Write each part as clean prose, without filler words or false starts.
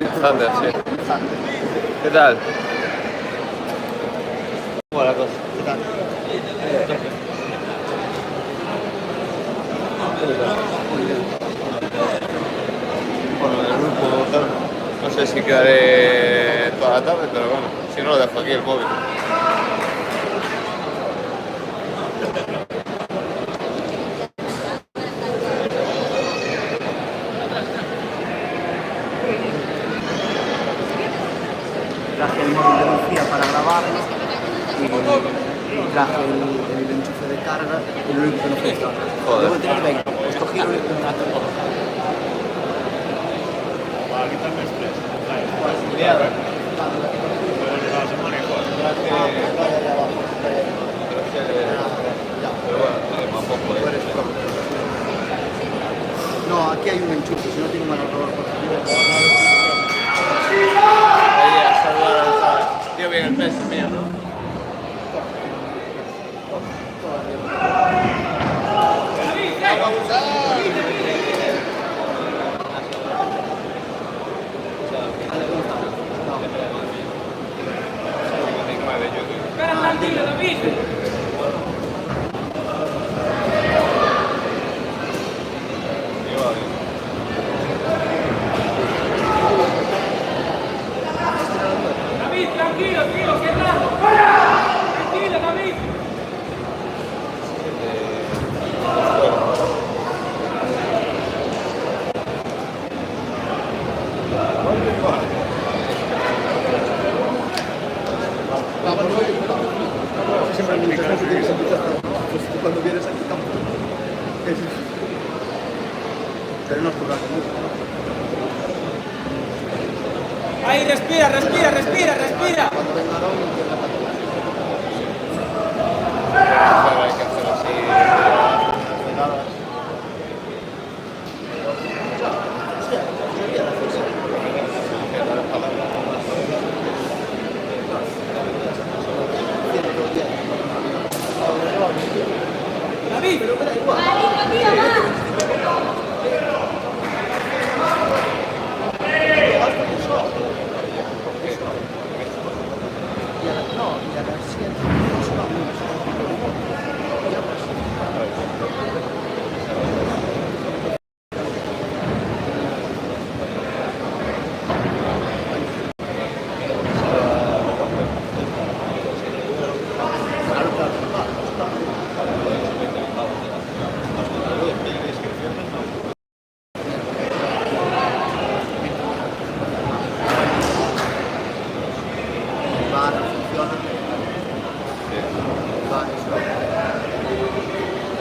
Thunder, sí. ¿Qué tal? ¿Cómo va la cosa? ¿Qué tal? Bueno, el grupo tal. No sé si quedaré toda la tarde, pero bueno, si no lo dejo aquí el móvil. Traje el móvil de Lucía para grabar y traje el enchufe de carga y lo único que no funciona. Joder. Debo tener 20, pues cogí lo único que no funciona. No, aquí hay un enchufe, si no tiene un adaptador por aquí. Ahí a saludar, tío, bien el peso mío, ¿no? David, tranquilo, tío, cerrado. Tranquilo, David. Siempre me dices que tienes invitación. Pues tú cuando vienes aquí tampoco. Pero no es por la comida. Ahí, respira, respira, respira, respira. Cuando venga Raúl, empieza a atacar. Hay que hacer así. David. Pero me da igual. Y a las 7 nos vamos.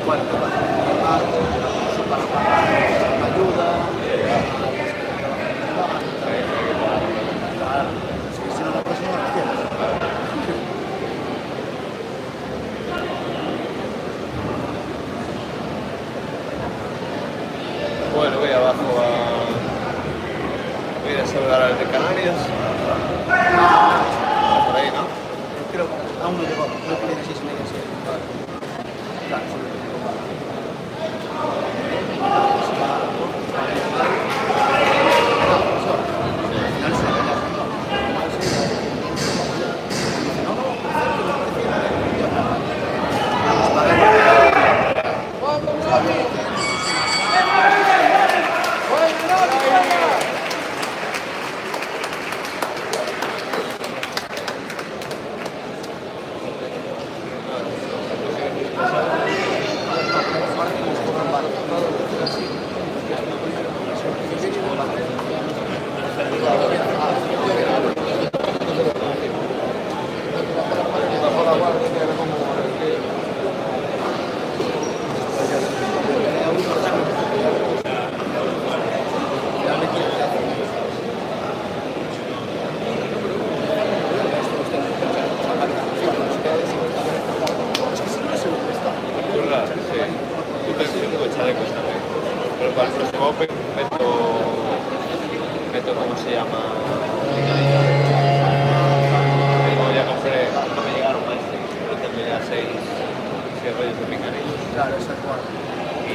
Bueno, te vas a para ayuda, es que si no la próxima no la tienes. Bueno, voy abajo voy a ir a saludar al de Canarias. Por ahí, ¿no? Creo que aún no llegó, creo que viene 6:30, 7. Claro, sobre todo. Pero para el próximo Open meto ¿cómo se llama? Como ya compré, no me llegaron más, pero terminé a 6 rollos de picanillos. Claro, esa es cuarta. Y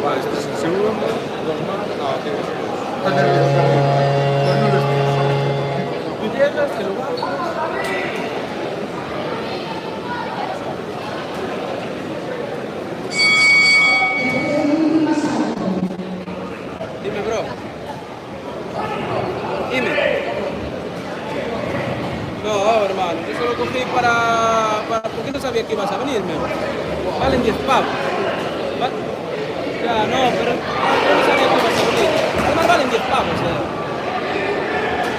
Vale, este es el segundo, dos más. No, tiene que ser. Estás nervioso. Pues no lo estés. Tú llegas, te lo vas. Dime, bro. Dime. No, hermano, yo solo cogí porque no sabía que ibas a venirme. Valen 10 pavos. Ya, no, pero yo no sabía que ibas a venir. Además valen 10 pavos,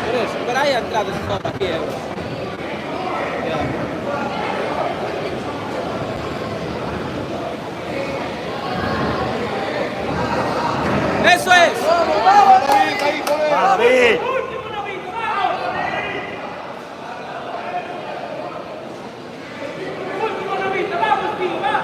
Por eso, pero hay entradas y todo aquí, Ya. ¡Eso es! David. ¡Último novito, vamos! ¡Último novito, vamos, tío, va!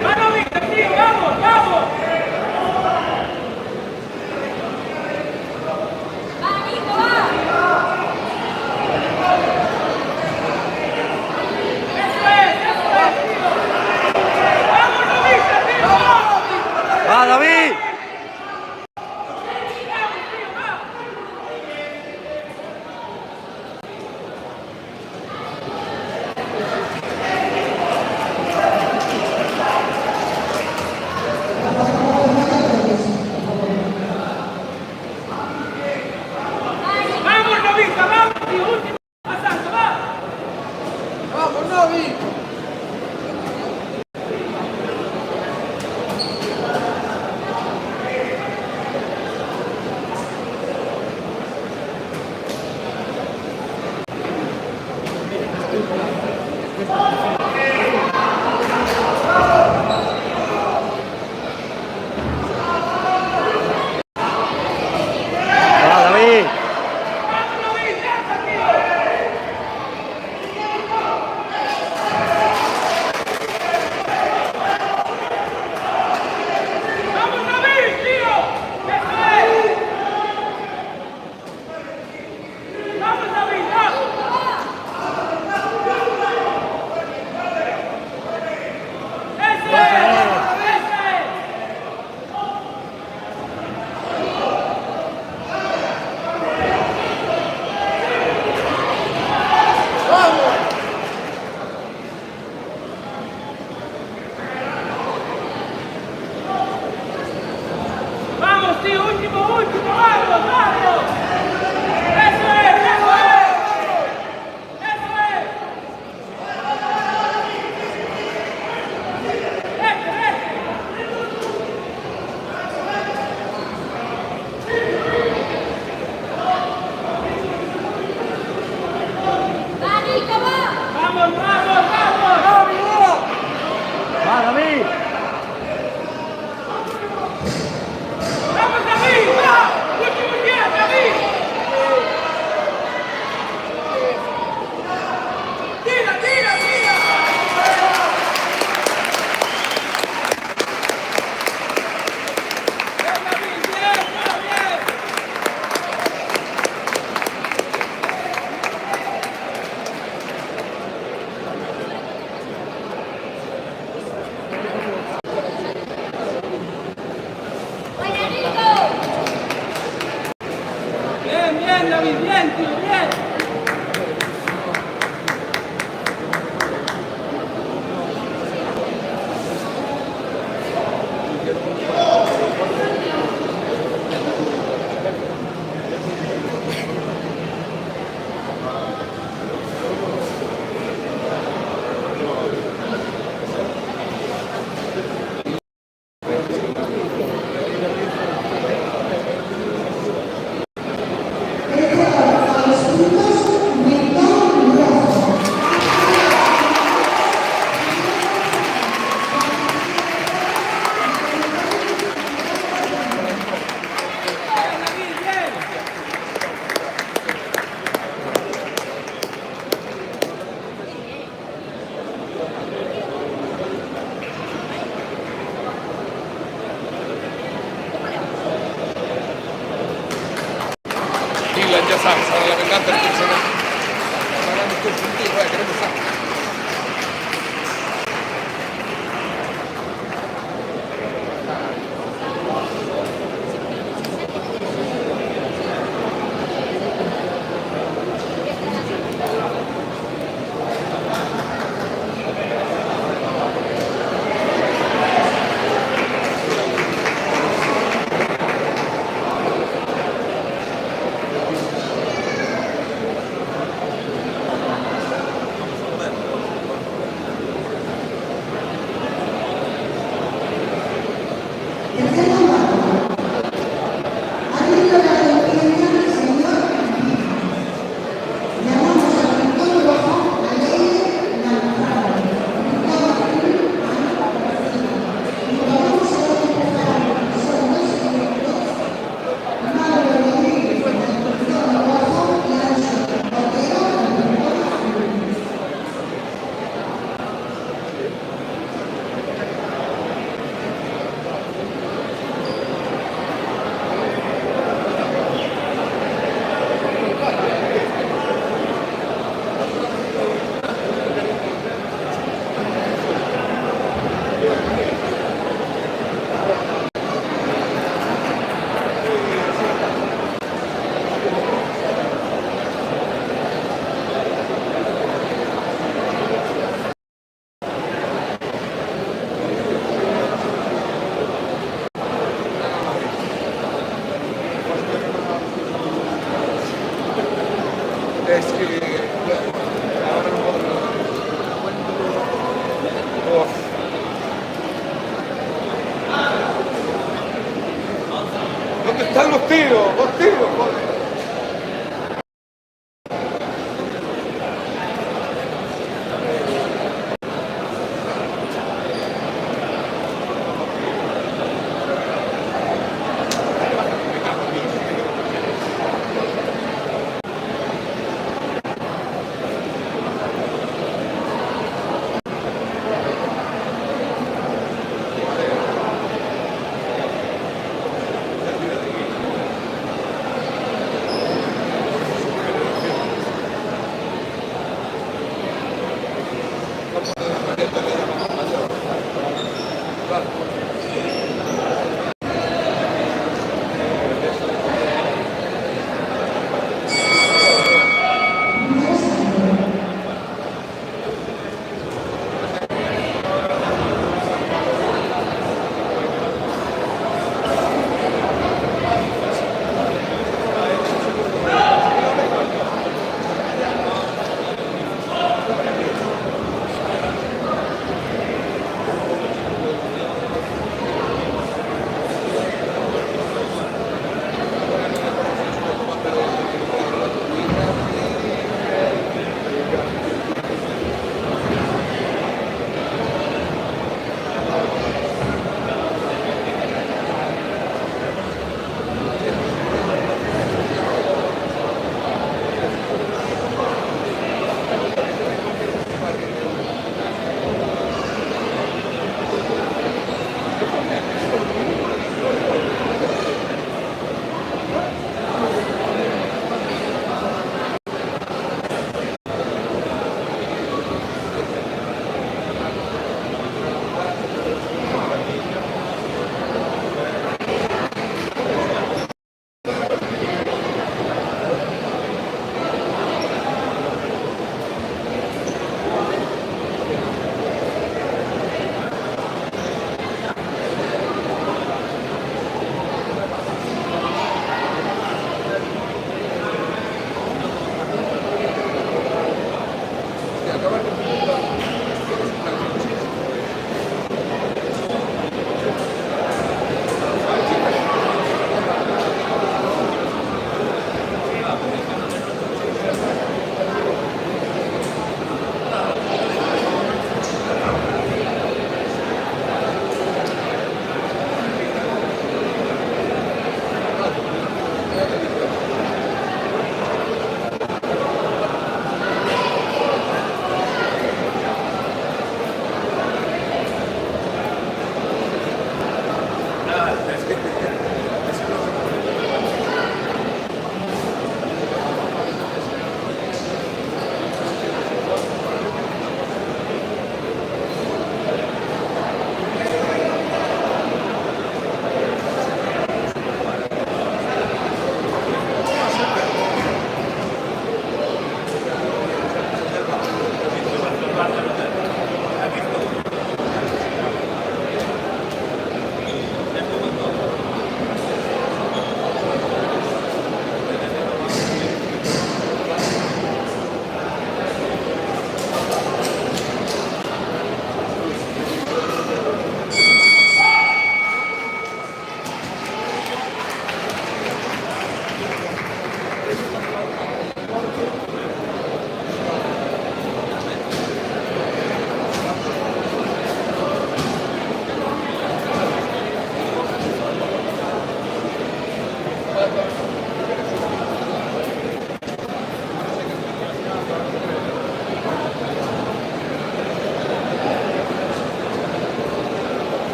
¡Va, novito, tío, vamos, vamos! ¡Va, David! ¡Vamos, novita, vamos, tío! ¡Último asalto, va! ¡Vamos, Novi! ¡Va, David! ¡Vamos, David, tío! ¡Eso es! ¡Vamos, David, vamos! ¡Eso es! ¡Eso es! ¡Vamos, tío! ¡Último, último! ¡Vamos, vamos! ¡Eso es! ¡Eso es! ¡Eso es! ¡Vete, vete! ¡Vamos, vamos, vamos! ¡Va, David! ¡Vamos, David! ¡Va! ¡Último 10, David! ¡Tira, tira, tira! ¡Bien, David! ¡Bien, va, bien! Bien, bien, David, bien, tío, bien. sabes, ahora la venganza es personal. Hablando tú contigo, queremos sangre. Es que ahora no puedo. Uf. ¿Dónde están los tiros? Los tiros, joder.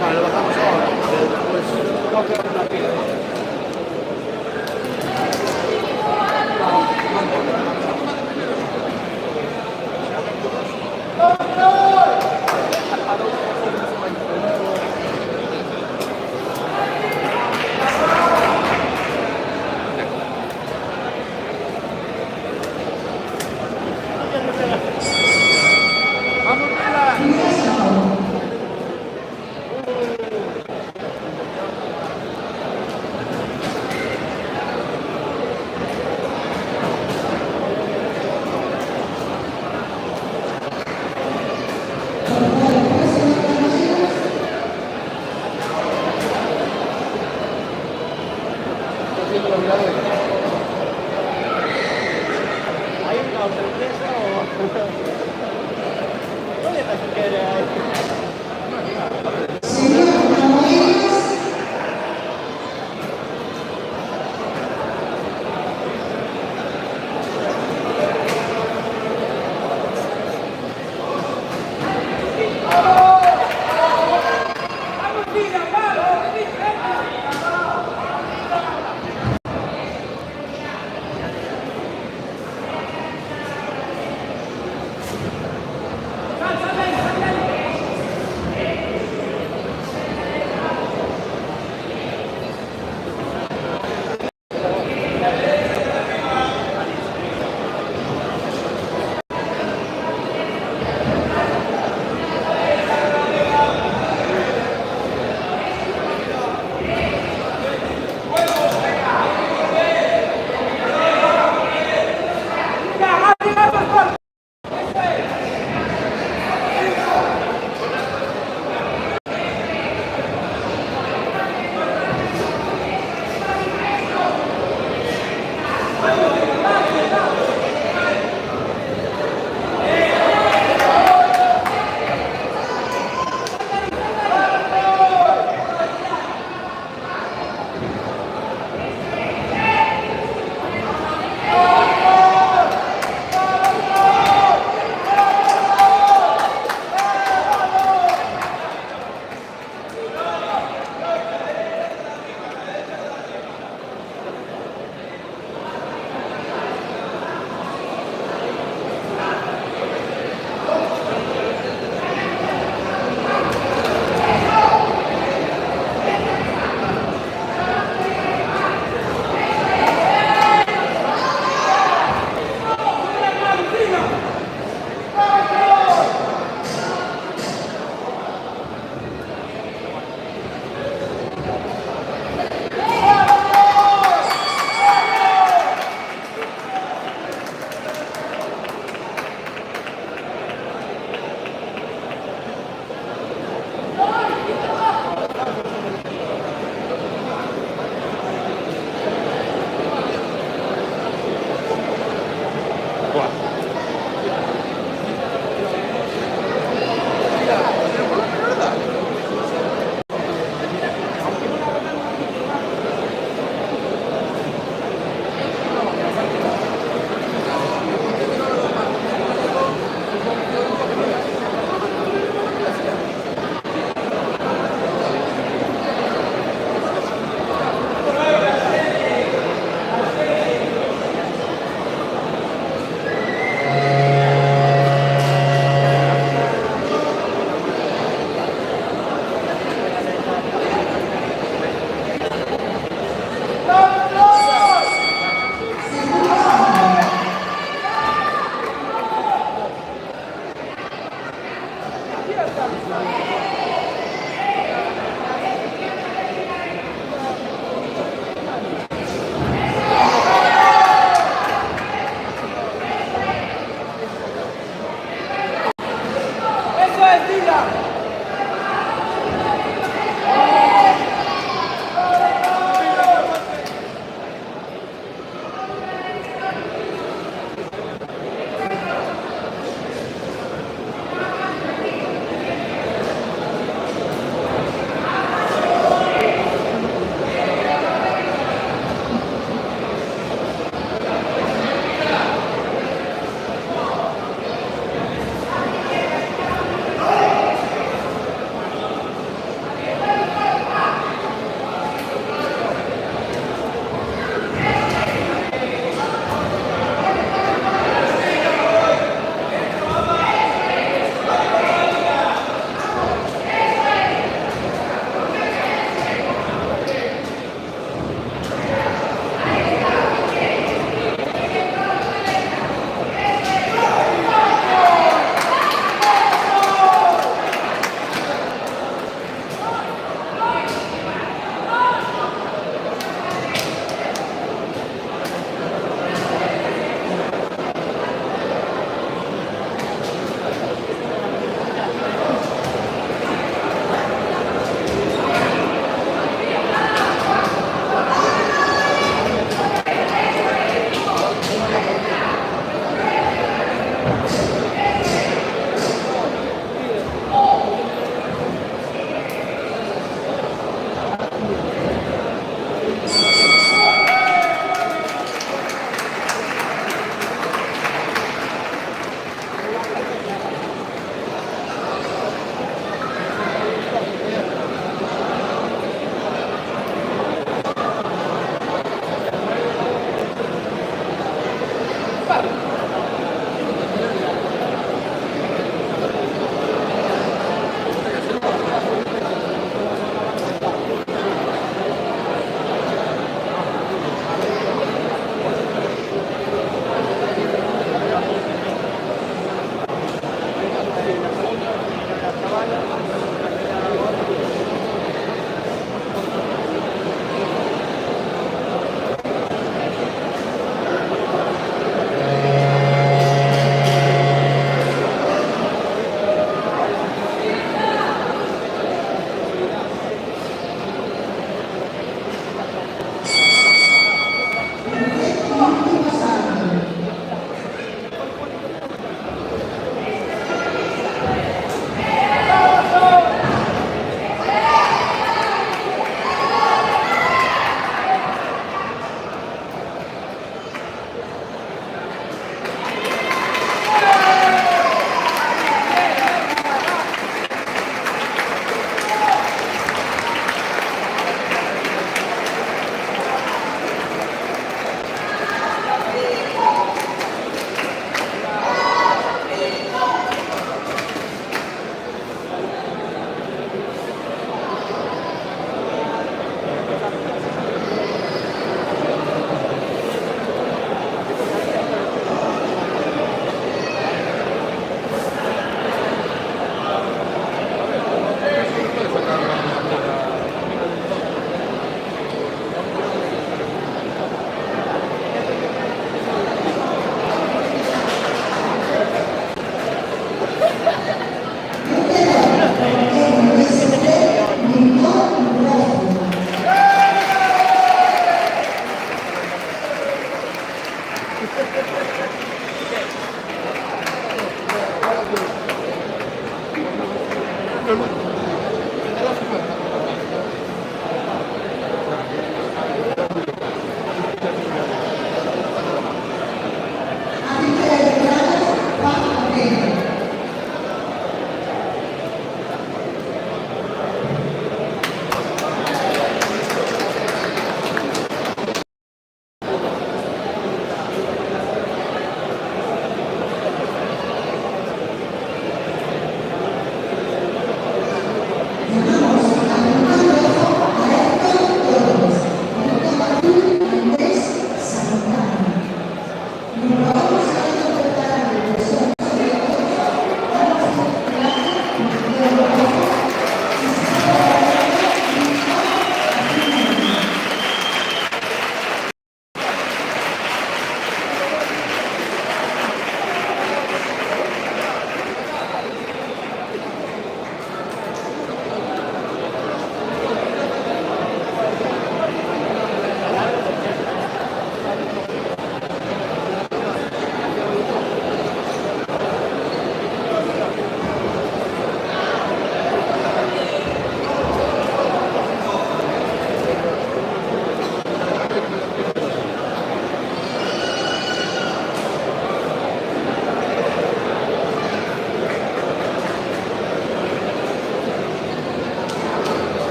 Vale, lo bajamos ahora. Después. ¿Hay un caos en fiesta o...? ¿No le pasa que hay?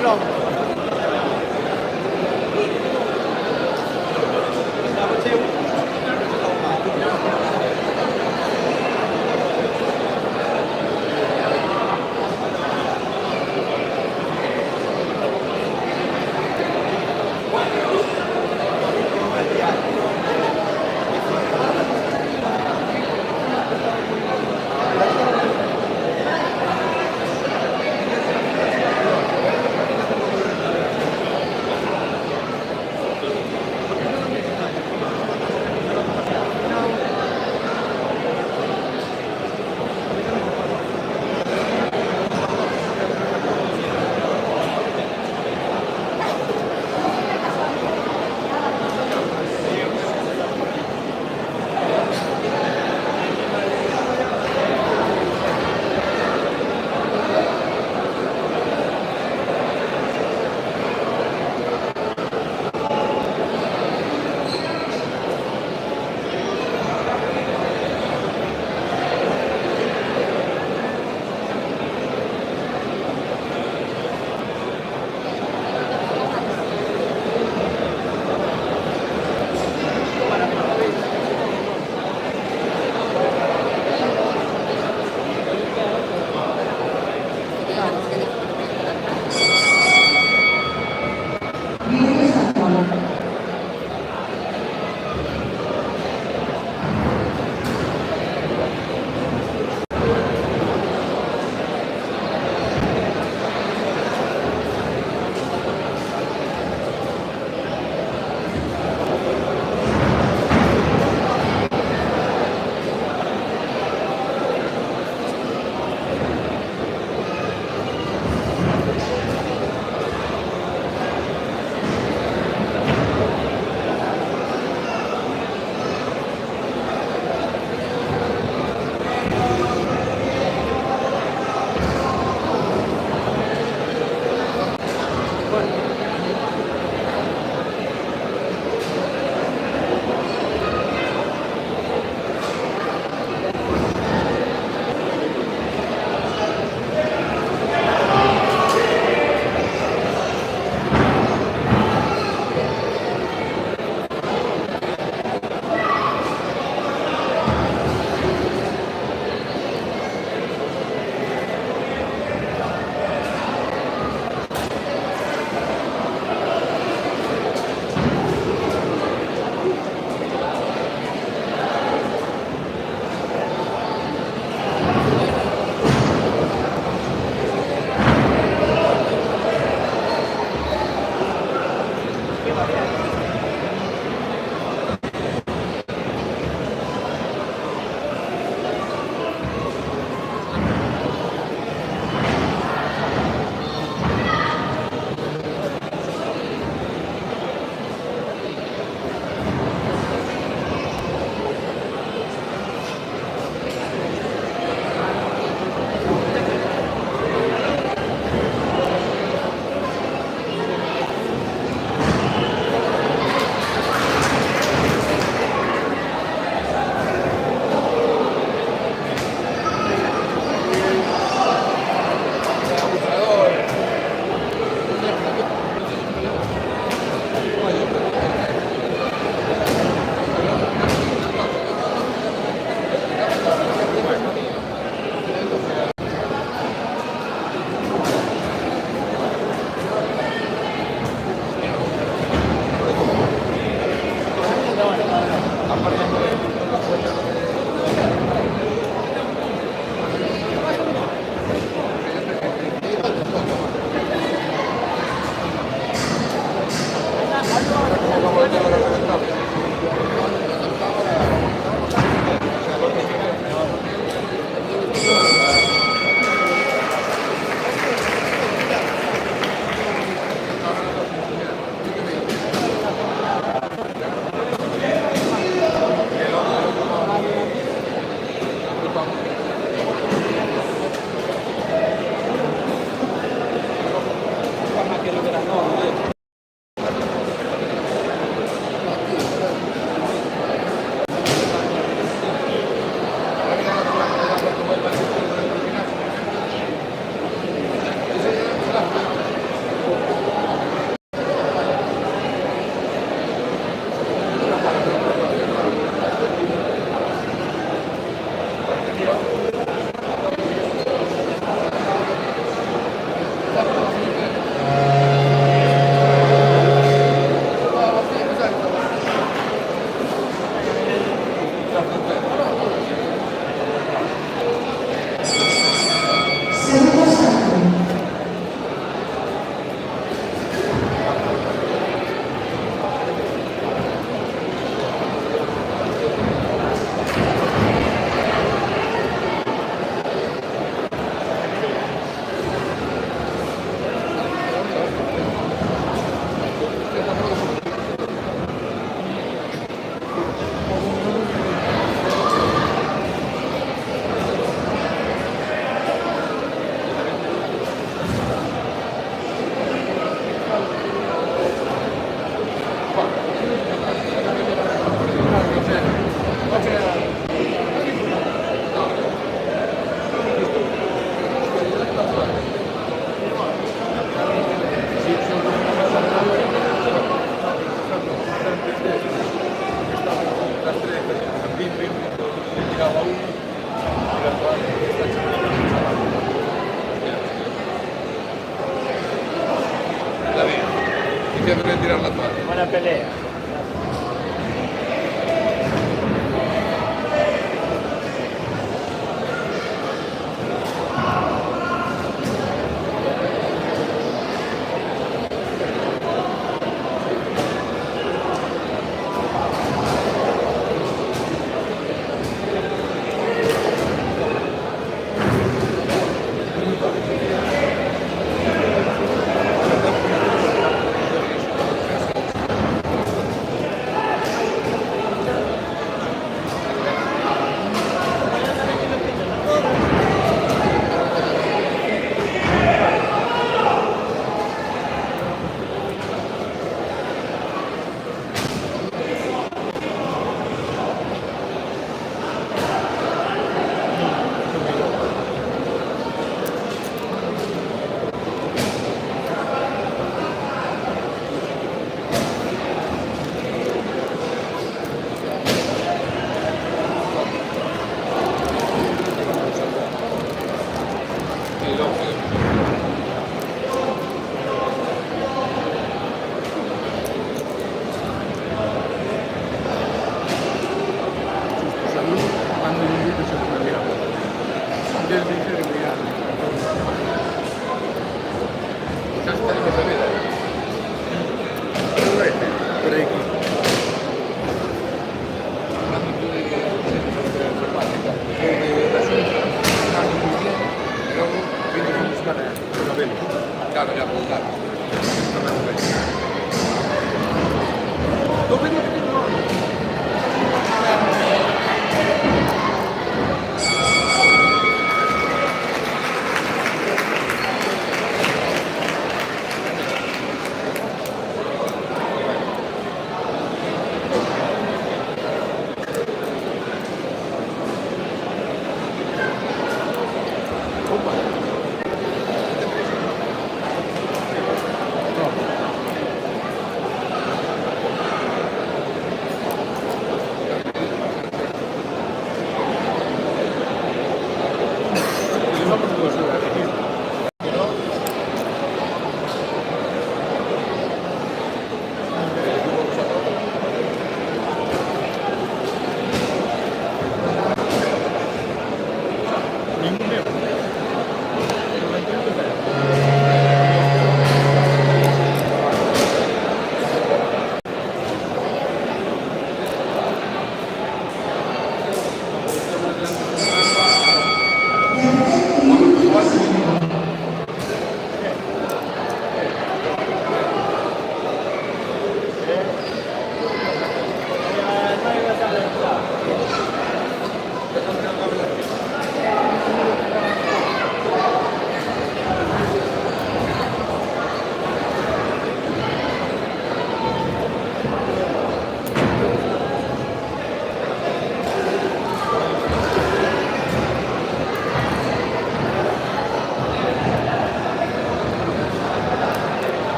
no. diciendo que tirar la toalla. Buena pelea. Claro, ya, pues, claro.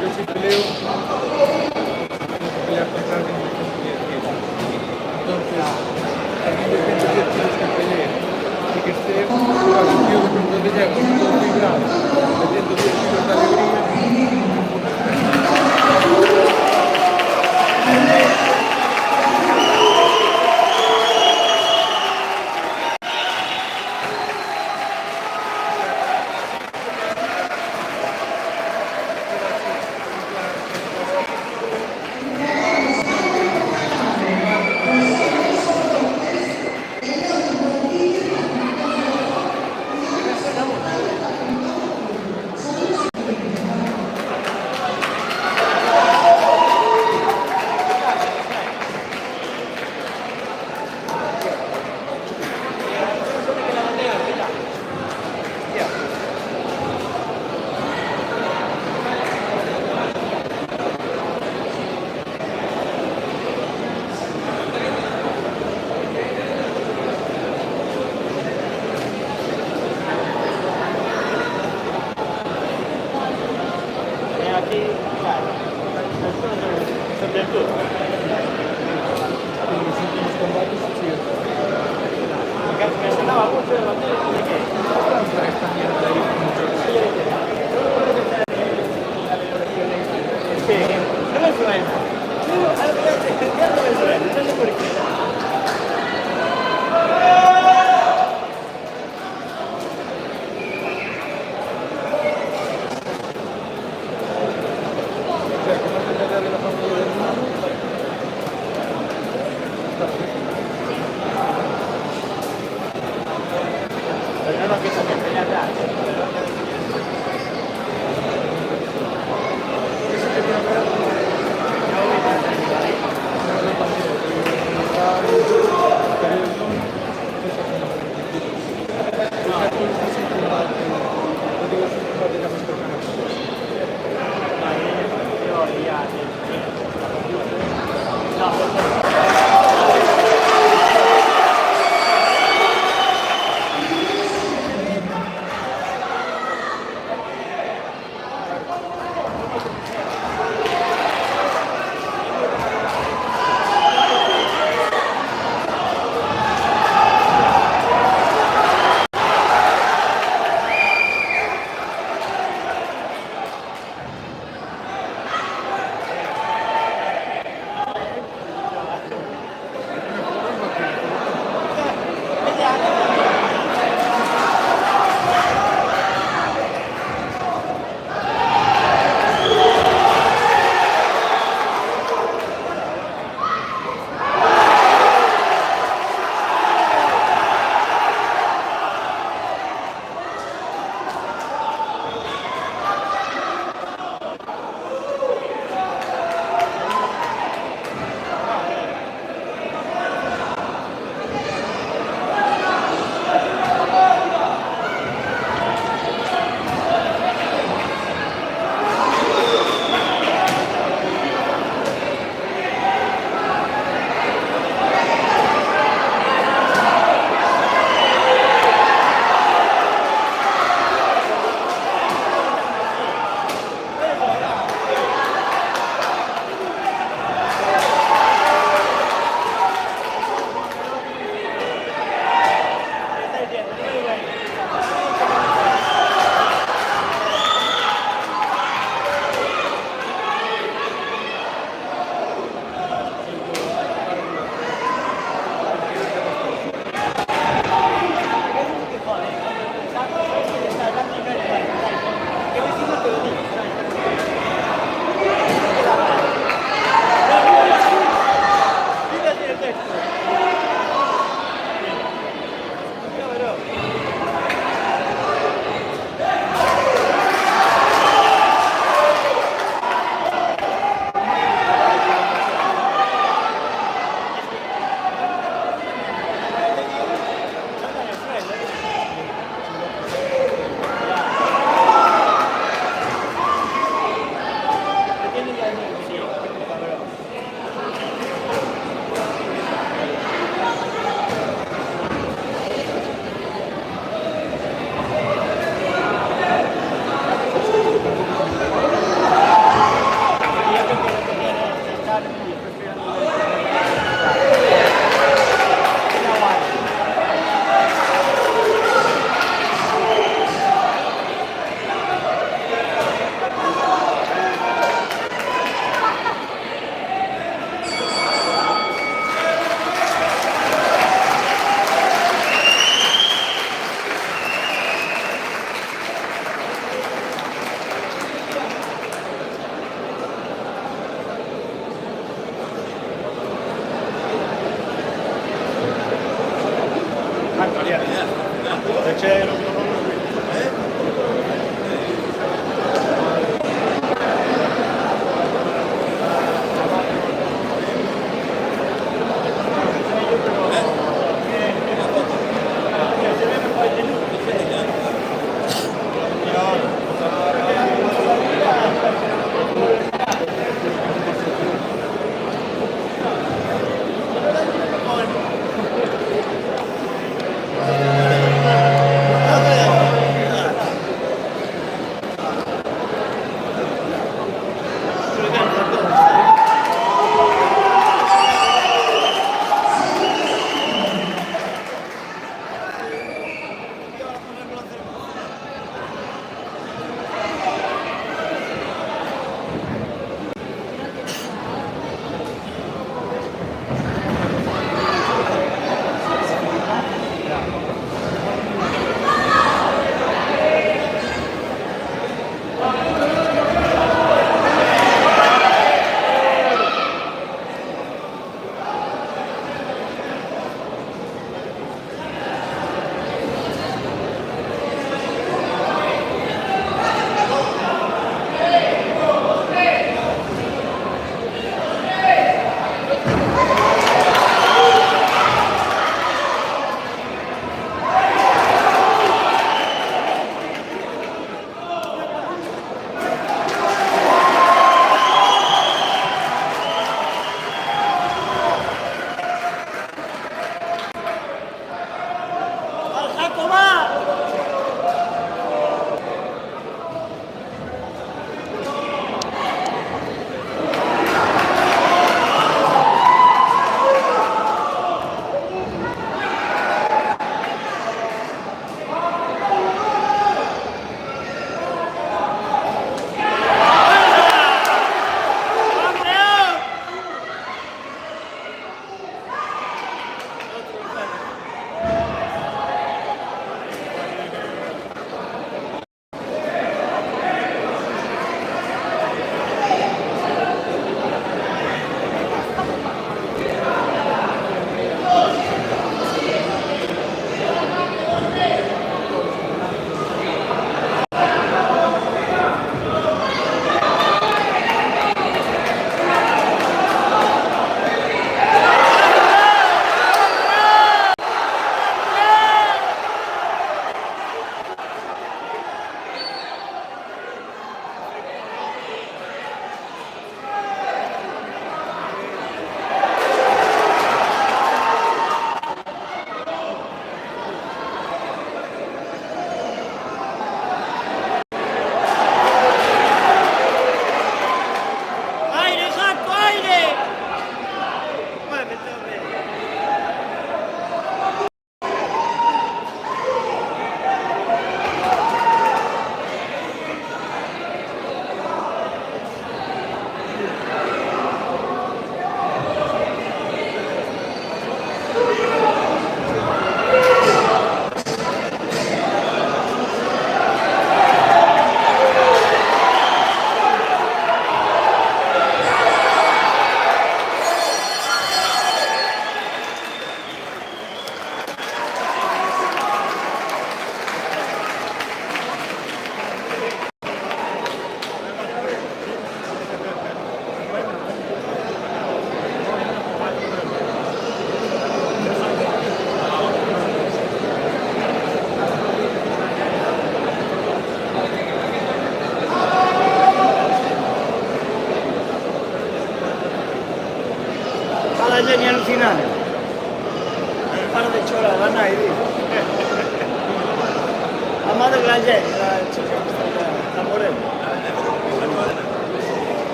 Yo sí peleo, tengo que pelear contra alguien de 110 kilos. Entonces, alguien de 110 kilos que pelee y que esté para un tío de pronto de llego, todo fibrado, de 110 kilos de alegría. En los últimos combates, sí, esta mierda ahí mucho. O sea, que más allá de la familia del mundo,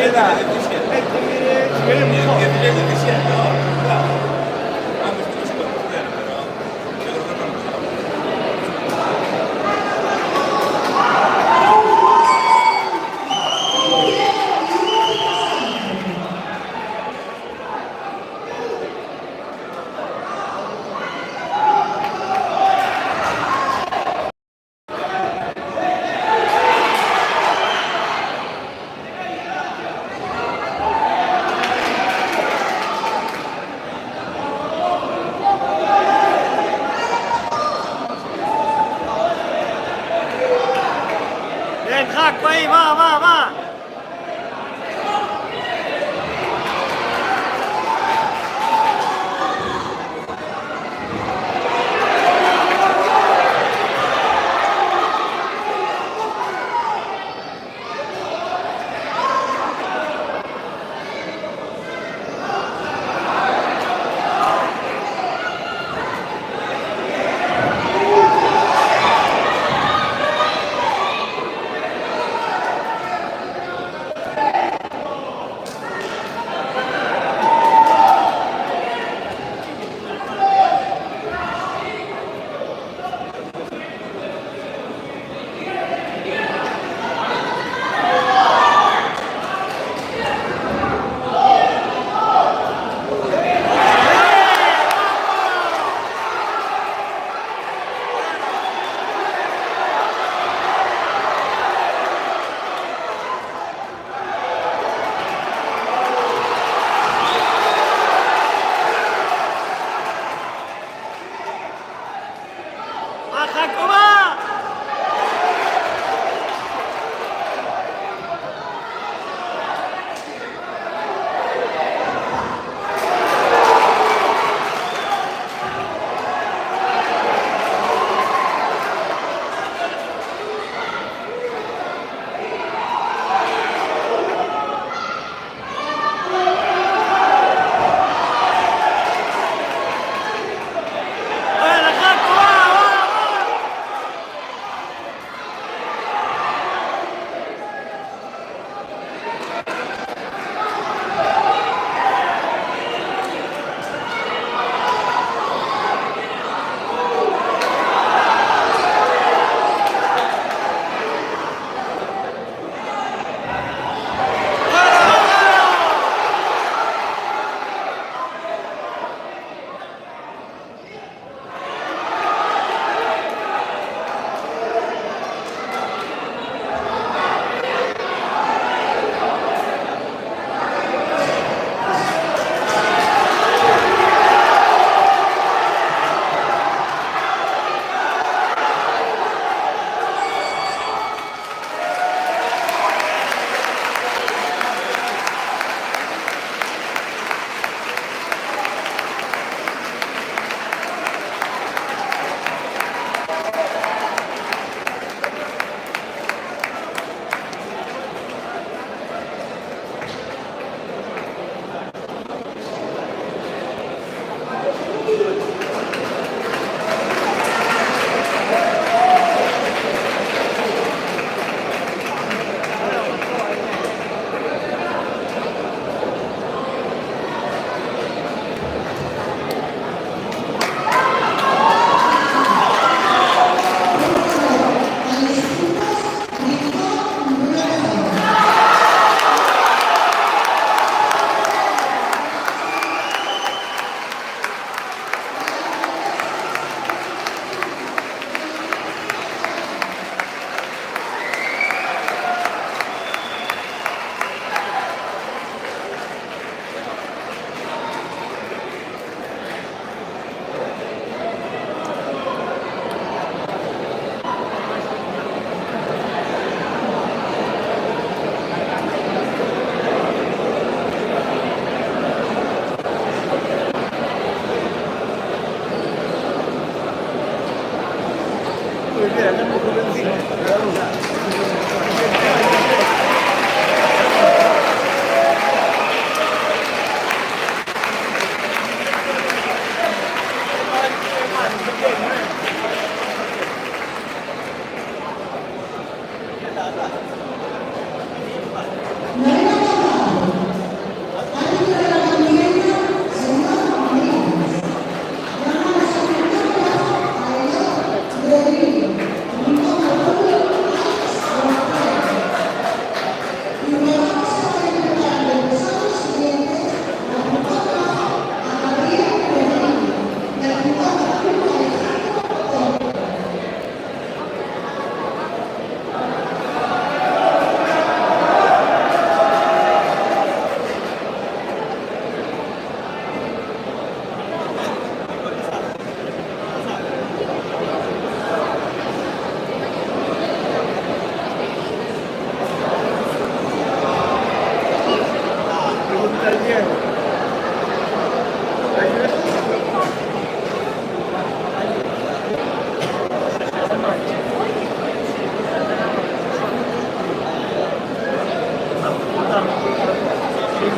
edad. Este viene muy joven. Bien, Jaco ahí, va.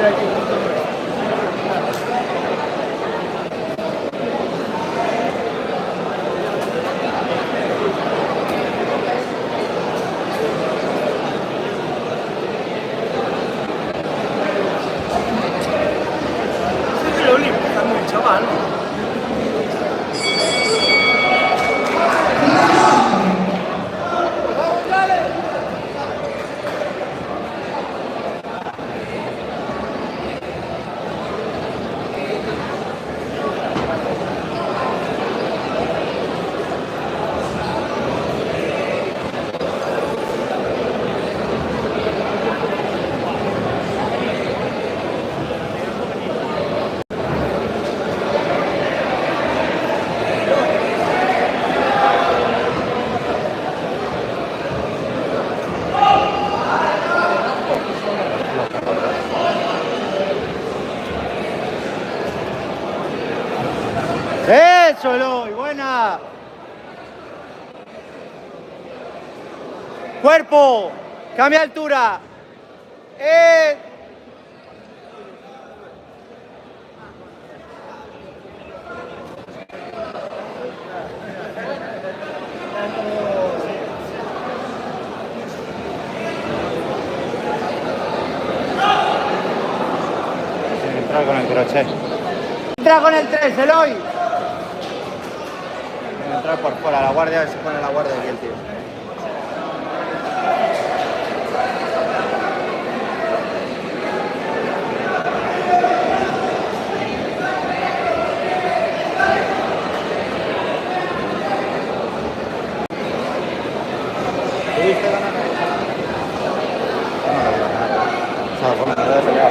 这个里咱们讲完了。Eso, Eloy, buena. Cuerpo, cambia altura. Sin entrar con el crochet. Entra con el 3, Eloy. Sin entrar por fuera, la guardia se pone la guardia aquí el tío. ¿Tuviste ganas? No, o sea, por la verdad se le ha.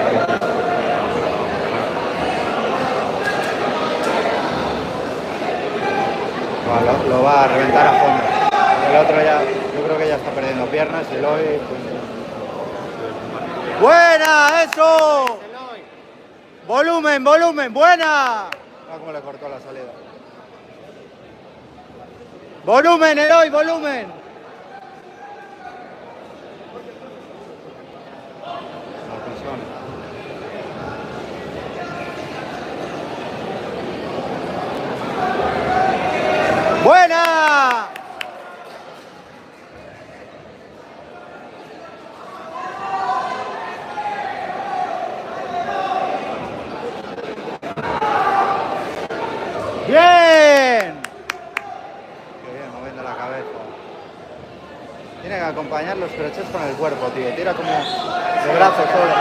Lo va a reventar a fondo. El otro ya, yo creo que ya está perdiendo piernas y Eloy, pues... ¡Buena! ¡Eso! ¡Volumen, volumen! ¡Buena! Ah, cómo le cortó la salida. ¡Volumen, Eloy, volumen! Atención. ¡Buena! ¡Bien! Qué bien, moviendo la cabeza. Tiene que acompañar los crochets con el cuerpo, tío. Tira como de brazos solo.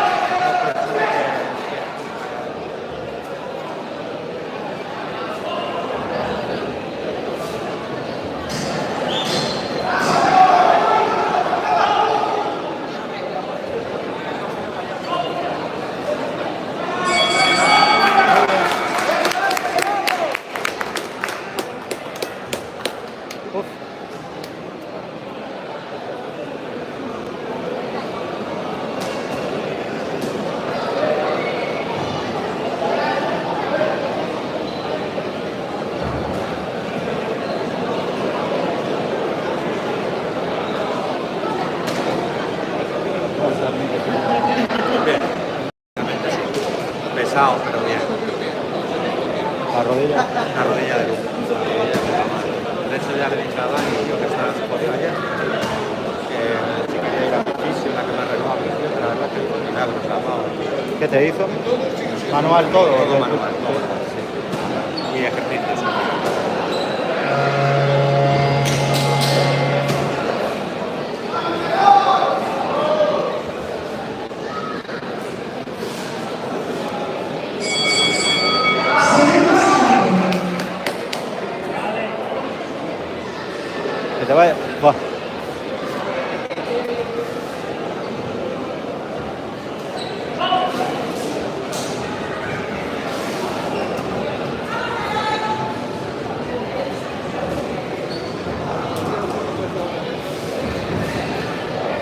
Pesado, pero bien. La rodilla. La rodilla de luz. De hecho ya le he dicho a Dani, yo que estaba jodido ayer, que si quería ir a fisio, la que me renueva fisio, pero la verdad que me ha reclamado. ¿Qué te hizo? ¿Manual todo? Todo manual, todo, sí. Y ejercicios. Que te vaya. Va.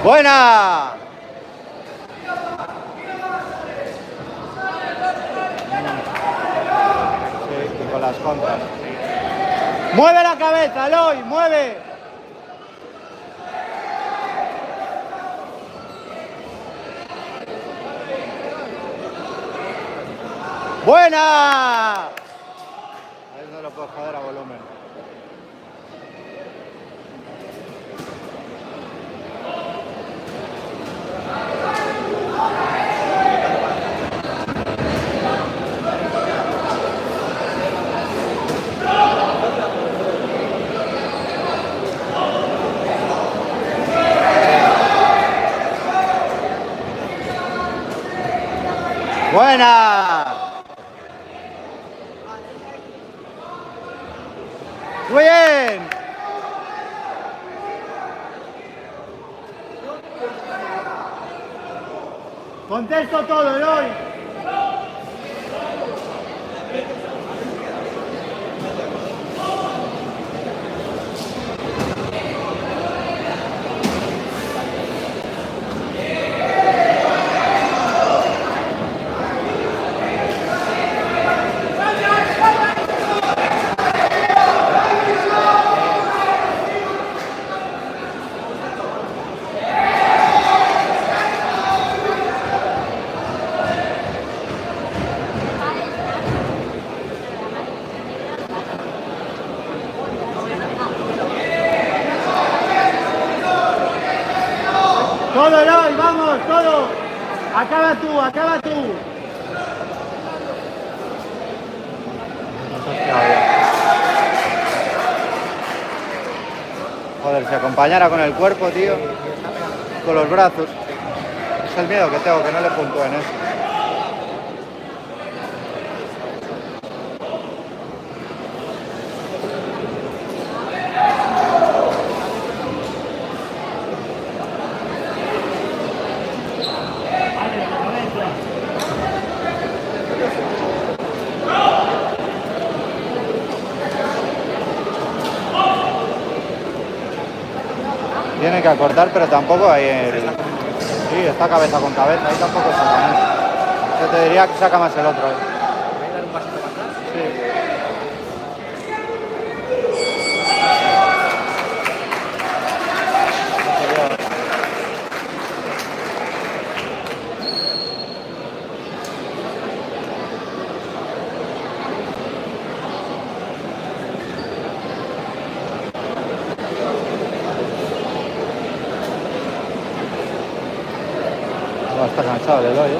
¡Buena! Sí, y con las contras. ¡Mueve la cabeza, Eloy! ¡Mueve! ¡Buena! Ahí no lo puedo joder a volumen. ¡Buena! ¡Muy bien! Contesto todo, Eloy. Todo, Eloy, vamos, todo. Acaba tú, acaba tú. Joder, si acompañara con el cuerpo, tío. Con los brazos. Es el miedo que tengo, que no le puntúen eso. Tiene que acortar, pero tampoco hay el... Sí, está cabeza con cabeza, ahí tampoco saca mucho. Yo te diría que saca más el otro. ¿Voy a dar un pasito para atrás? Sí. No, está cansado el Eloy, ¿eh?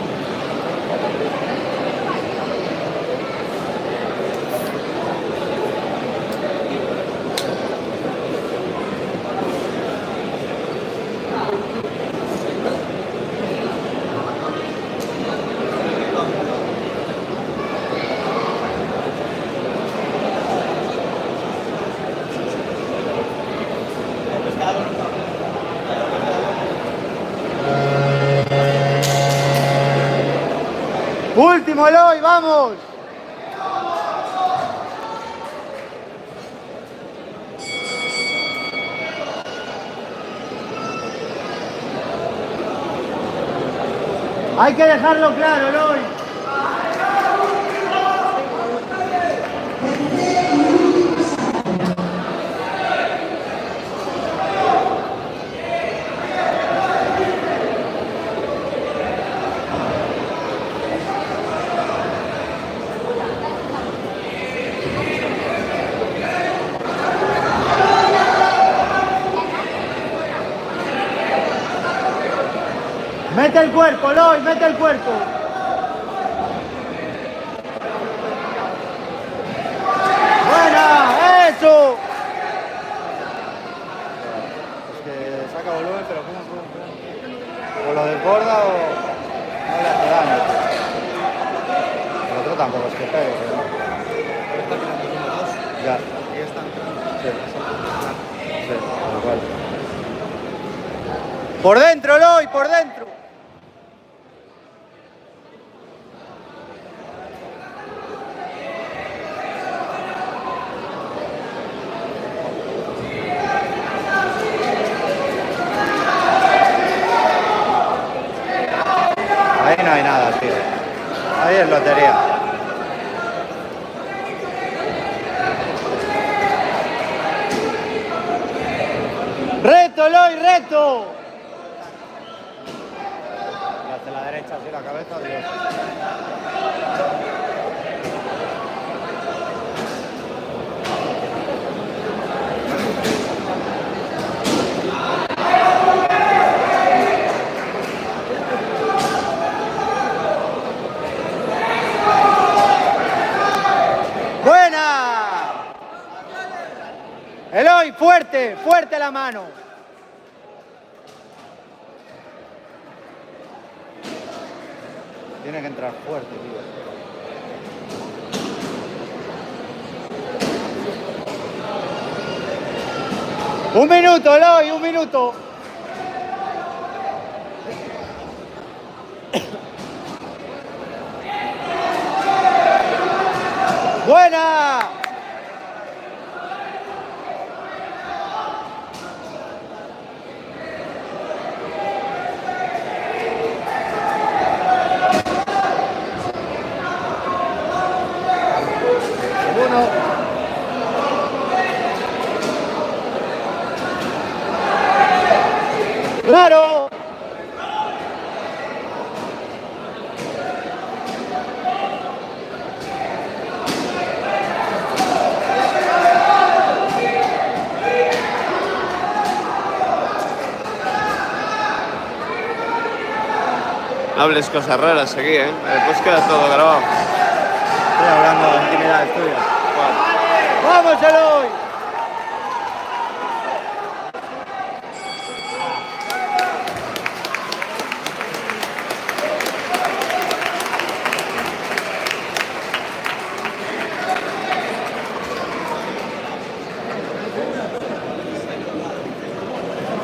Último, Eloy, vamos. Hay que dejarlo claro, Eloy. Mete el cuerpo, Eloy, mete el cuerpo. ¡Buena! ¡Eso! Es que saca volumen, pero pum. O lo desborda o no le hace daño. El otro tampoco es que pegue. Pero está tirando el número 2. Ya. Y está entrando. Sí, tal cual. Por dentro, Eloy, por dentro. Ahí no hay nada, tío. Ahí es lotería. ¡Reto, Eloy, reto! Y hacia la derecha, así la cabeza, Dios. fuerte, fuerte la mano. Tiene que entrar fuerte, tío. Un minuto, Eloy, un minuto. ¡Buena! ¡Claro! No hables cosas raras aquí, ¿eh? Después queda todo grabado. Estoy hablando de intimidades tuyas. ¡Vamos, Eloy!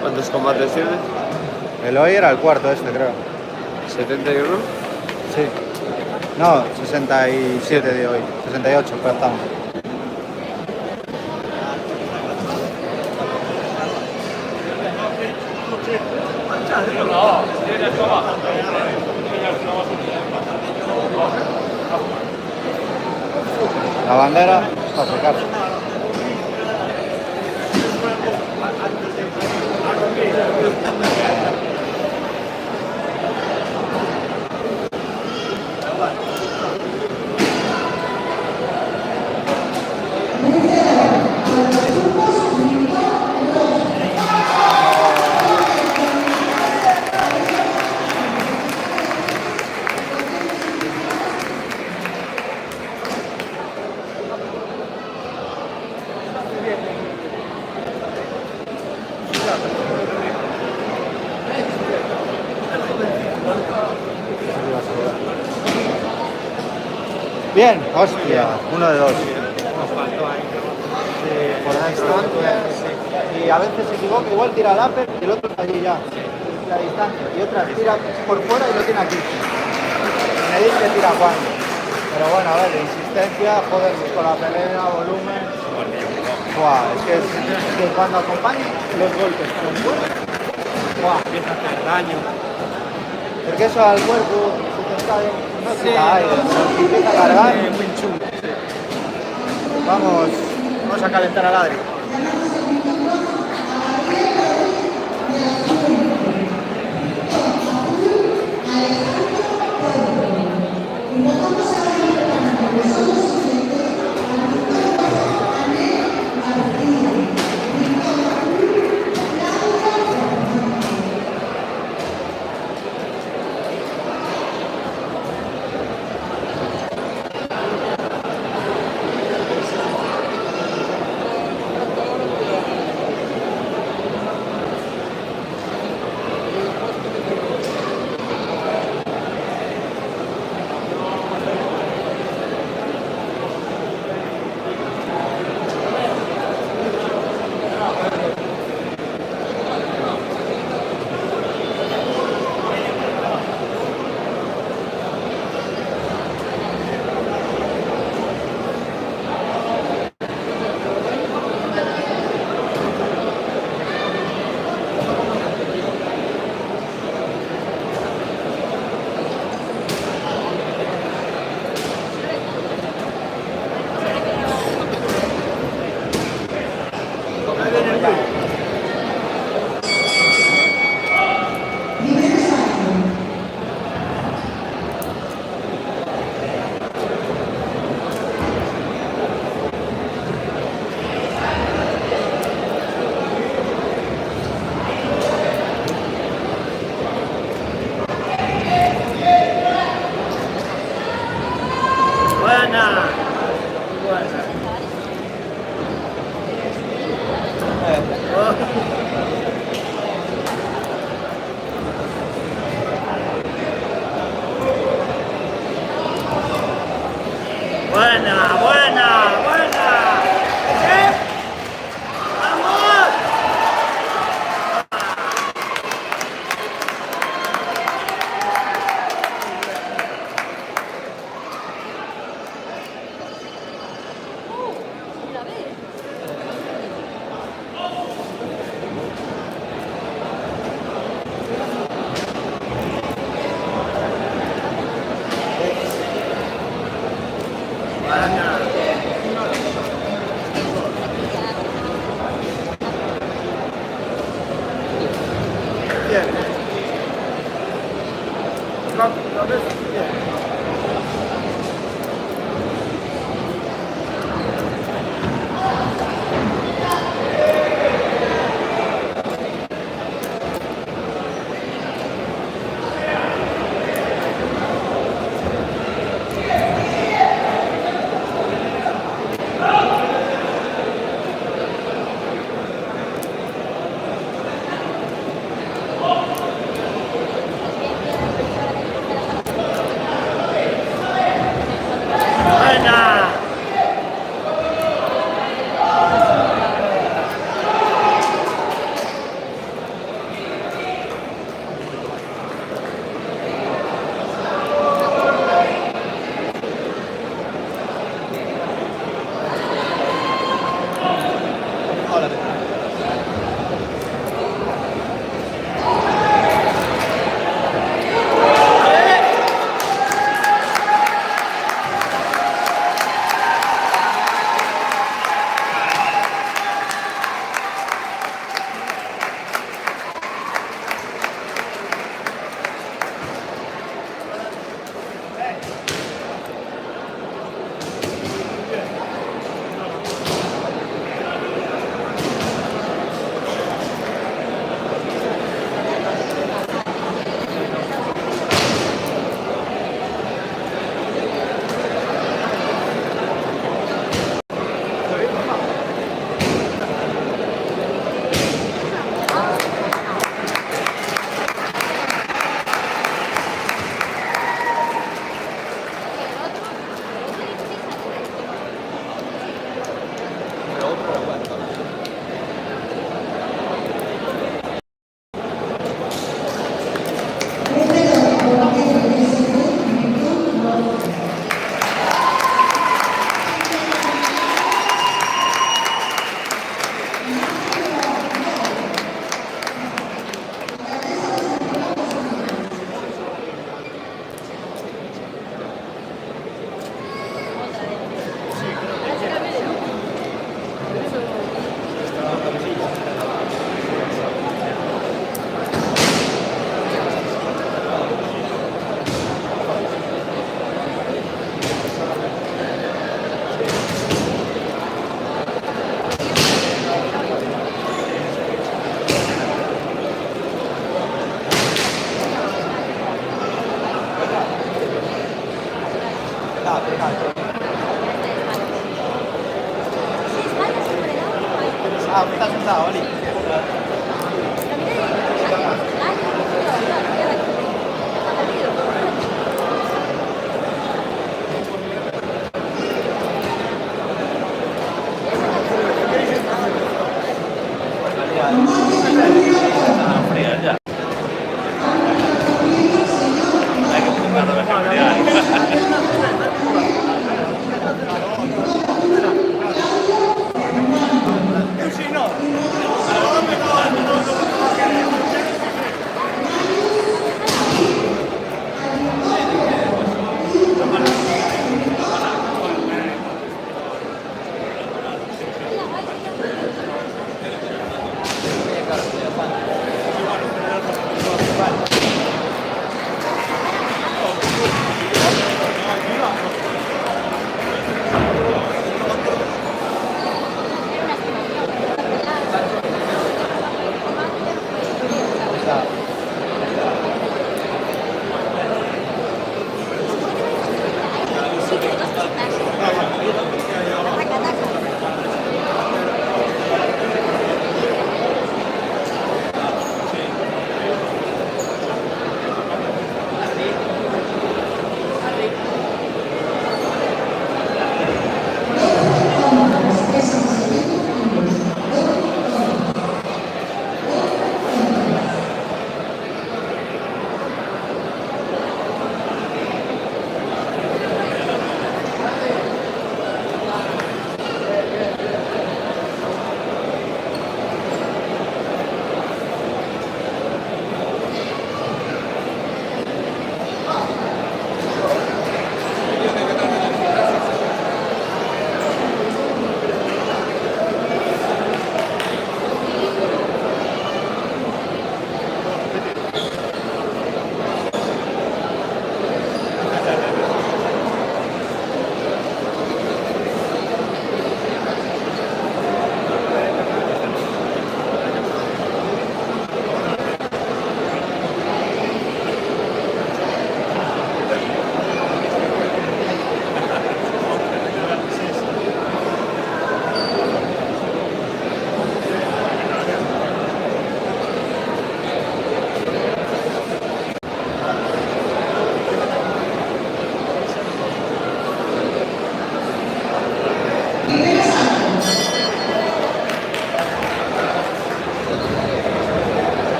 ¿Cuántos combates tienes? Eloy era el cuarto este, creo. ¿71? Sí. No, 67 de hoy. 68, pero estamos. La bandera para secarse. Bien, hostia, 1 de 2. Nos faltó ahí, ¿no? Por la distancia. Y a veces se equivoca, igual tira el upper y el otro está allí ya. La distancia. Y otra tira por fuera y lo tiene aquí. Y me dice que tira cuando. Pero bueno, a ver, de insistencia, joder, pues con la pelea, volumen. Buah, es que cuando acompañan los golpes con fuerza, buah, Empieza a hacer daño. porque eso al cuerpo se te cae, no se cae, se empieza a cargar. Vamos a calentar al Adri. Bien. La ves bien. Ah, está sentado, Oli.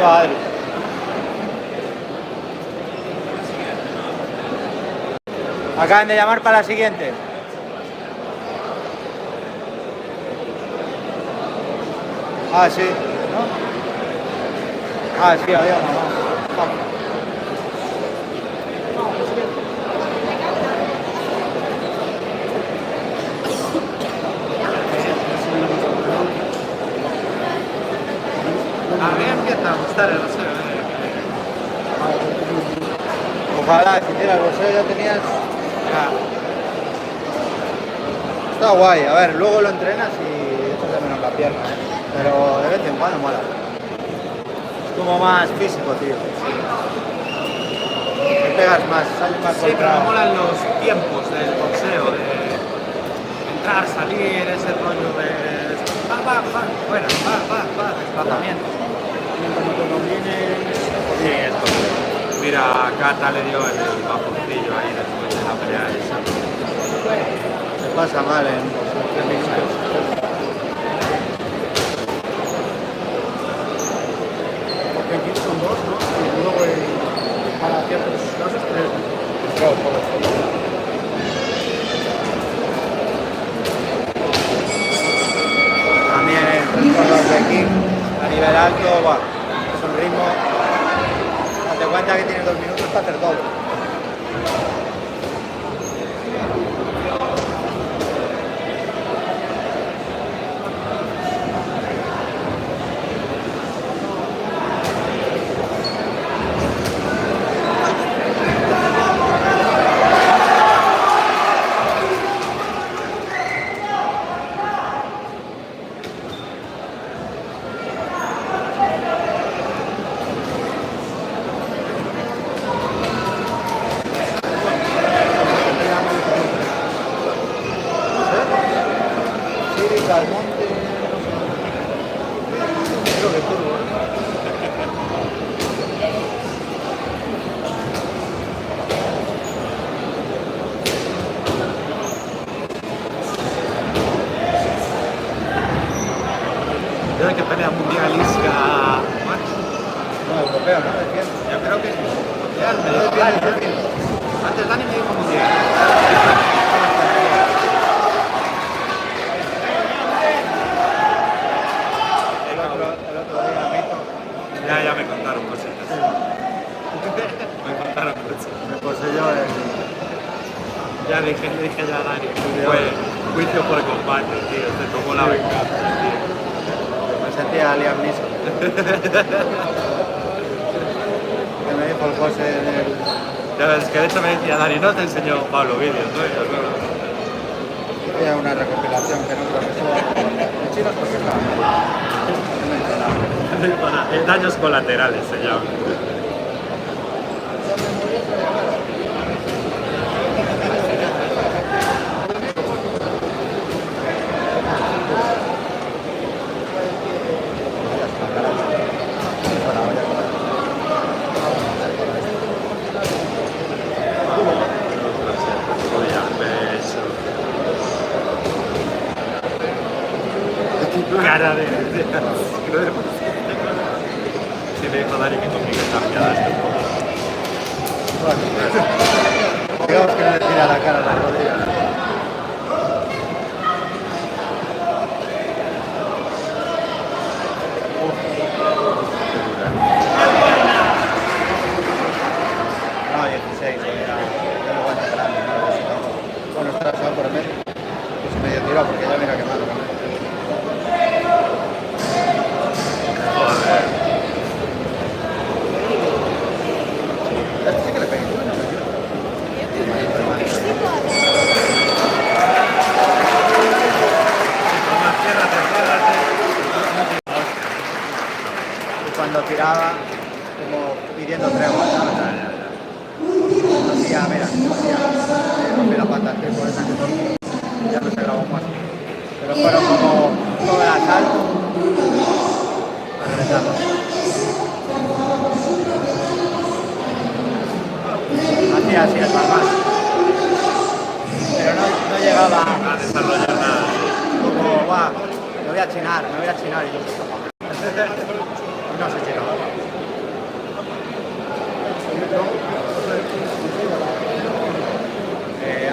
va Adri. Acaban de llamar para la siguiente. Ah, sí, ¿no? Ah, sí, adiós, mamá. Vamos. A mí empieza a gustar el roseo. Ojalá, si hiciera el bolseo ya tenías... Ah, Está guay, a ver, luego lo entrenas y echas de menos la pierna, ¿eh? Pero de vez en cuando mola. Es como más físico, tío. Te pegas más, sales más sí, pero contra... me molan los tiempos del boxeo, de entrar, salir, ese rollo de... bueno, desplazamiento. Como te conviene. Sí, es como... Mira, Cata le dio en el bajoncillo ahí después de la pelea esa. Se pasa mal en 3 minutos. Porque aquí son 2, ¿no? Y luego para ciertos casos 3. También con los de kick a nivel alto, buah, es un ritmo. Date cuenta que tienes 2 minutos para hacer todo. Almonte, creo que turbo. Yo de que pelea mundialista, macho. No, europeo, ¿no? Decían. Yo creo que es mundial, me dijo Dani. Antes Dani me dijo mundial. El otro día, Mito, Ya me contaron cositas. Me contaron cositas. me poseyó el... Ya le dije ya a Dani, fue juicio por combate, tío, se tomó la venganza, tío. Me sentía Liam Neeson. Que me dijo el José en el... Ya ves, que de hecho me decía Dani, no te enseñó Pablo vídeos, ¿no? Y yo, no. Era una recopilación que no creo que suba. En chino es porque está. No me hizo nada. Daños colaterales se llama. Cara de... Sí, me dijo Dani que conmigo está cambiada esto. Digamos que no le tira la cara a la rodilla. No, 16, ya lo voy a entrar. Bueno, está la por el medio. Es medio tirado porque ya mira que malo. Joder. Este sí que le pegué. Y cuando tiraba, como pidiendo tregua, ¿sabes? Hacía, mira, rompí la pata, que por esa que ya no se grabó más. Pero fueron como todo el asalto a regresarlo. Hacía así el palmas. Pero no llegaba A desarrollar nada. como, va, me voy a chinar y yo. Y no se chinaba.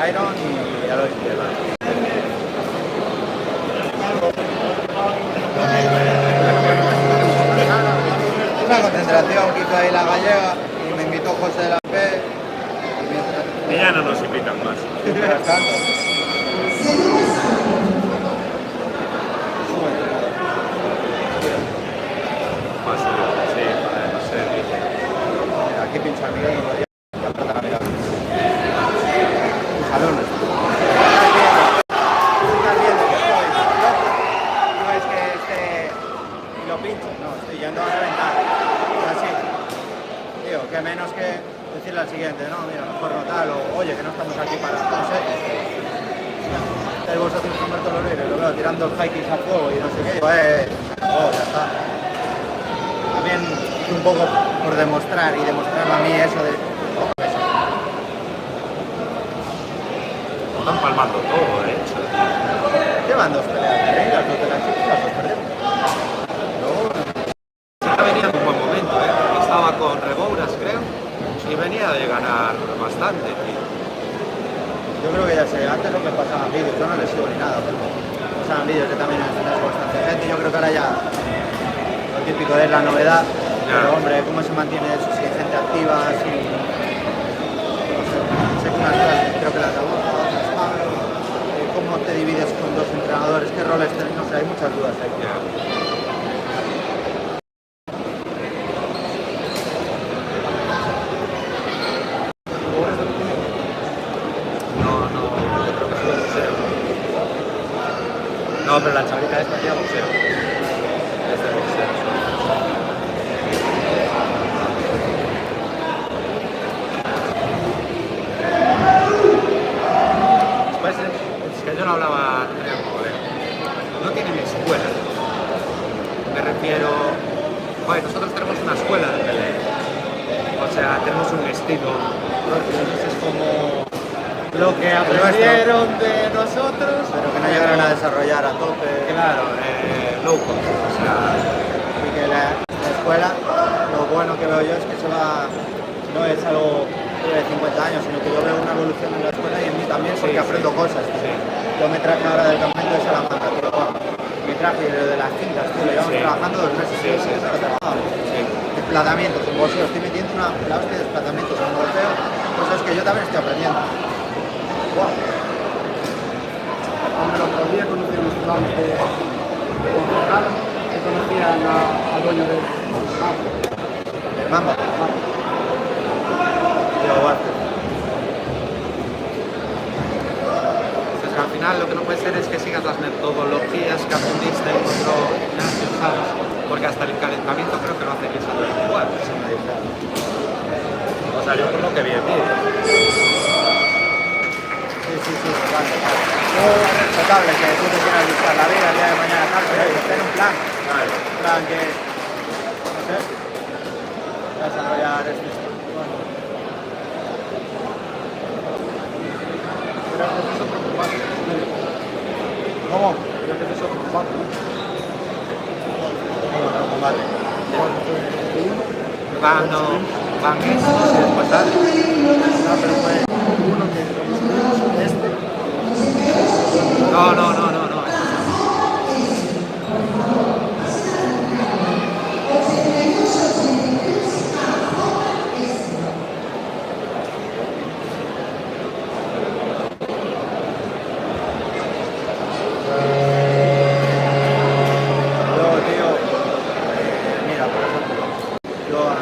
Iron y Aloy. Una concentración, quito ahí la gallega y me invitó José de la P. Y ya no nos invitan más. Mientras tanto. Más sí, no sé. Aquí pincho al Miguel y aprieta la mirada. Tus salones. Estás viendo que estoy loco. No es que esté y lo pincho, no, estoy yendo a reventar. Es así. Tío, que menos que decirle al siguiente, no, mira, mejor no tal, o oye, que no estamos aquí para, no sé. Estáis vosotros con Berto Loreiro, lo veo tirando el hikes a fuego y no sé qué, digo, ya está. También hice un poco por demostrar y demostrarlo a mí eso de... Están palmando todo, de hecho. Llevan dos peleas de las dos de las chicas, las dos perdemos. Sí que venía en un buen momento, ¿eh? Estaba con Rebouras, creo, y venía de ganar bastante, tío. Yo creo que ya sé, antes lo que pasaban vídeos, yo no les sigo ni nada, pero pasaban vídeos que también han hecho bastante gente. Yo creo que ahora ya lo típico es la novedad, pero hombre, cómo se mantiene eso, si hay gente activa, si... No sé que unas cosas creo que las de Borja, otras Pablo, cómo te divides con dos entrenadores, qué roles tenés, no sé, hay muchas dudas ahí. Yo creo que es un boxeo. No, pero la chavalita esta hacía boxeo. Es de boxeo. Después, es que yo no hablaba, tenía un colega. No tienen escuela. Me refiero... Bueno, nosotros tenemos una escuela de pelea. O sea, tenemos un estilo propio. Entonces es como lo que aprendieron de nosotros, Pero que no llegaron a desarrollar a tope. claro, low cost, o sea, Y que la escuela, lo bueno que veo yo es que se va, no es algo de 50 años, sino que yo veo una evolución en la escuela y en mí también porque aprendo cosas. Yo me traje ahora del campamento de Salamanca, tío, guau. Me traje de las cintas, tío, lo llevamos trabajando 2 meses. Pero trabajábamos. Desplazamientos, en bolseo, estoy metiendo la hostia de desplazamientos en bolseo, cosas que yo también estoy aprendiendo. Wow. Hombre, el otro día conocí a los planes de Portugal, que conocían al dueño de Mamba. Yo, entonces al final lo que no puede ser es que sigas las metodologías que aprendiste en otro gimnasio, ¿sabes? Porque hasta el calentamiento creo que lo hace exactamente igual. O sea, yo por lo que vi en vídeo. Sí, total. Es respetable que tú te quieras buscar la vida el día de mañana tal, pero hay que tener un plan. Un plan que, no sé, desarrollar este estilo. Era el proceso preocupante. ¿Cómo? Era el proceso preocupante. Combate. Van estos y después salen. No, pero fue Uno que este, No. yo, tío, mira, por ejemplo, yo a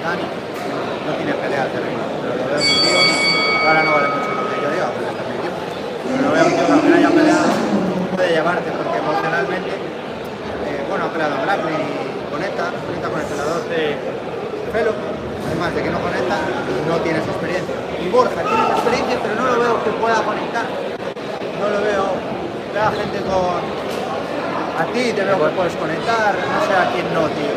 Dani no tiene pelea de ritmo, pero lo veo un tío, ahora no vale mucho lo que yo diga, pero está mi tiempo. Pero lo veo un tío que aunque no haya peleado, puede llevarte, porque emocionalmente, bueno, ha peleado en grappling y conecta con el peleador de pelo, además de que no conecta, no tienes experiencia. Y Borja tiene esa experiencia, pero no lo veo que pueda conectar. No lo veo, veo a gente con... A ti te veo que puedes conectar, no sé a quién no, tío.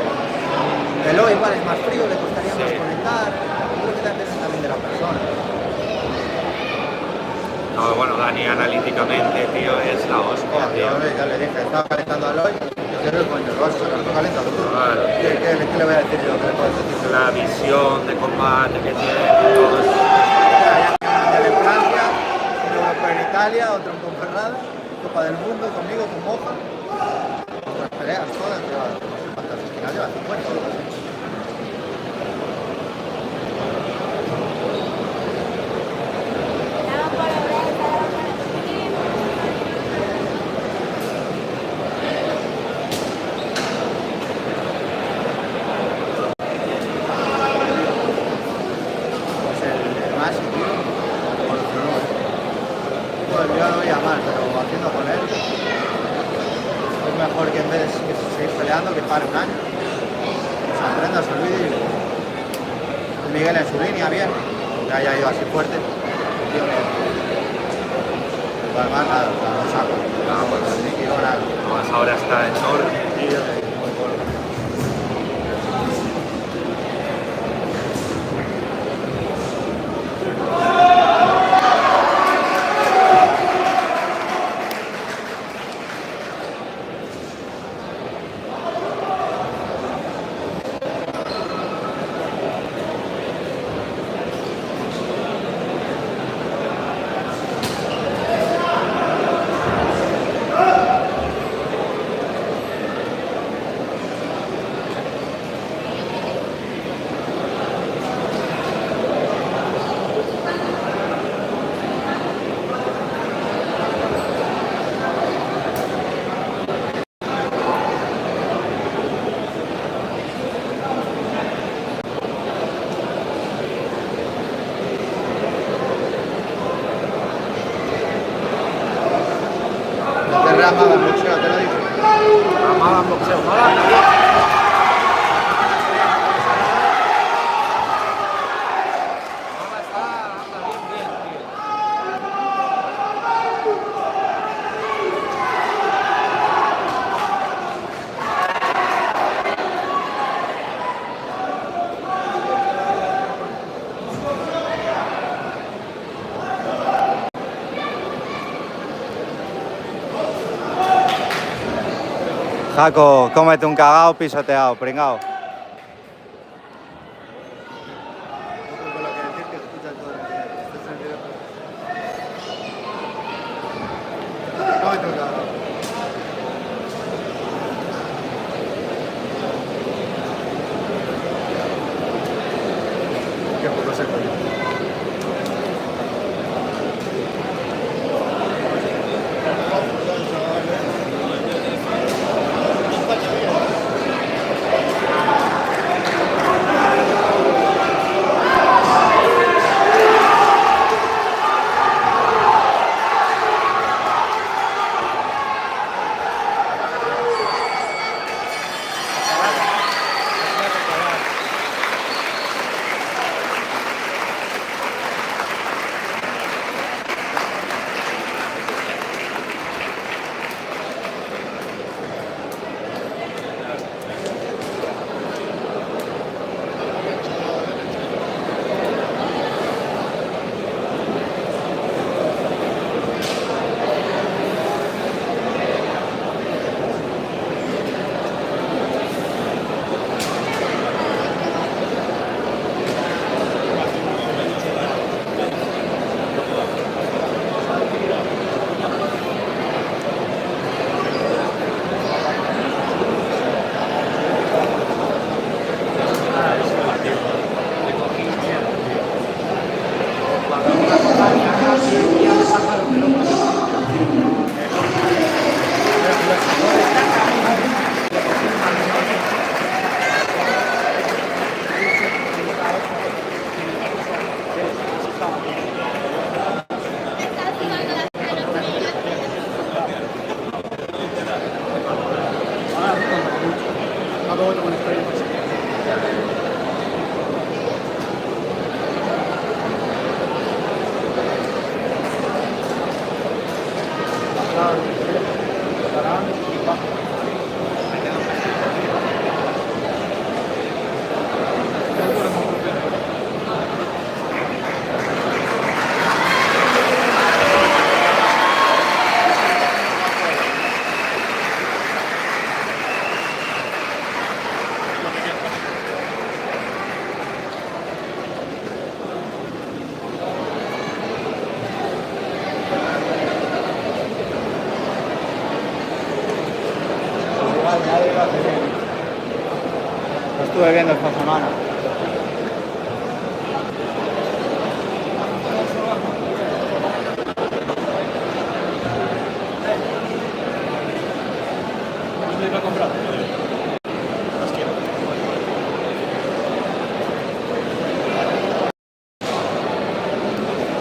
Eloy igual es más frío, le costaría más conectar. Creo que depende también de la persona. No, bueno, Dani analíticamente, tío, es la hostia, tío. Ya le dije, estaba calentando a Eloy, yo portero, coño, lo vas a sacar tú calentado tú. Claro. ¿Qué le voy a decir yo? ¿Qué le puedo decir? La visión de combate que tiene, todo eso. Ya un mundial en Francia, un europeo en Italia, otro en Ponferrada, Copa del Mundo conmigo, con Moja. Otras peleas todas, lleva, no sé cuántas esquinas lleva, 50 o algo así. Pues el Masi, tío, evolucionó, Joder, yo lo veía mal, pero haciendo con él es mejor que en vez de seguir peleando que pare un año. Se aprenda, se olvide y Miguel en su línea bien, que haya ido así fuerte. Tío, igual más nada, o sea, no saco. Ah, pues Ni quiero nada. Además ahora está en orden. Tío, muy bueno. Te amaba el boxeo, te lo dije. Amaba el boxeo, mola también. Ahora anda bien, tío. Jaco, cómete un cagao pisoteado, pringao. Cómete un cagao. Qué poco seco. estuve viendo esta semana.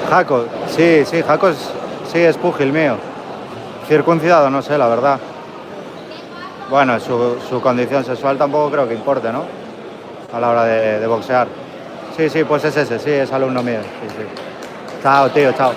Jaco, sí, Jaco es púgil mío. Circuncidado, no sé, la verdad. Bueno, su condición sexual tampoco creo que importe, ¿no? A la hora de boxear. Sí, pues es ese, sí, es alumno mío. Sí. Chao, tío, chao.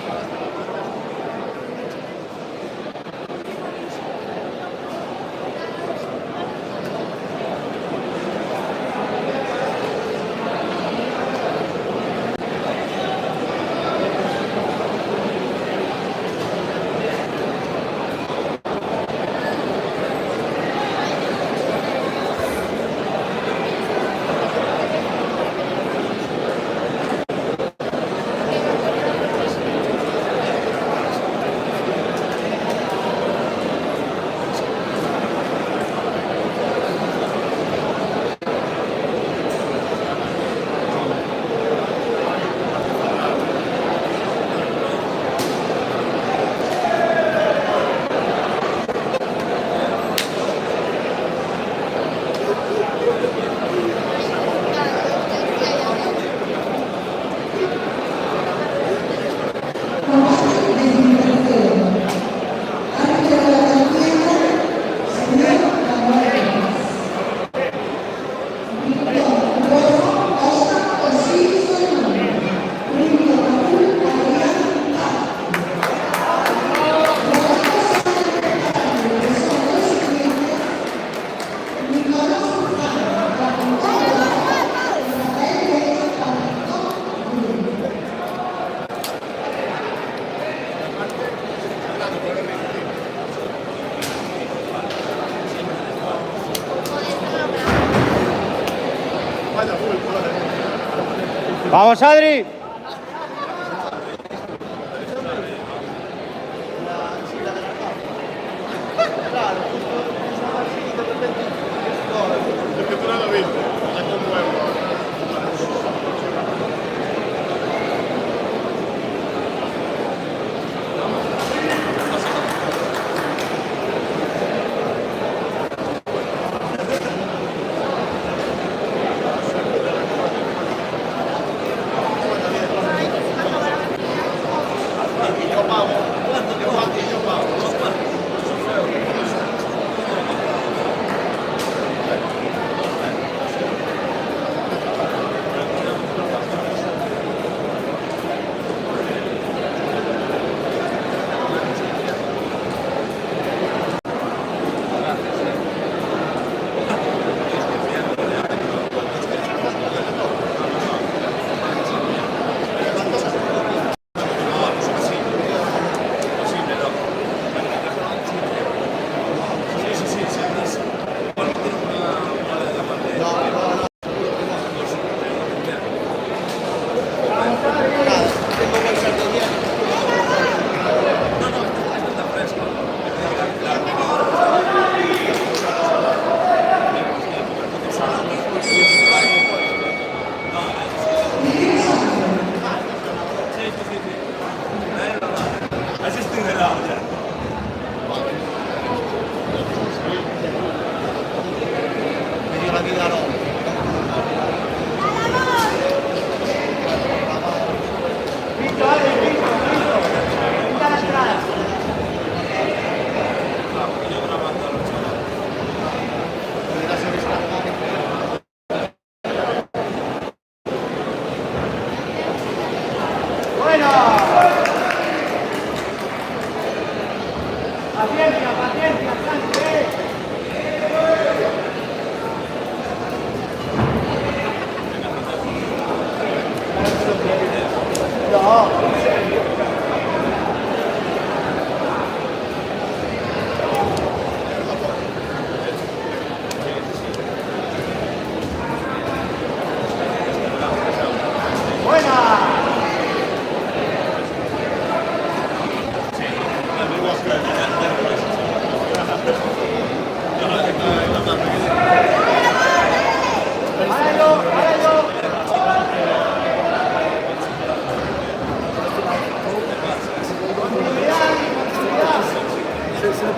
¡Vamos, Adri!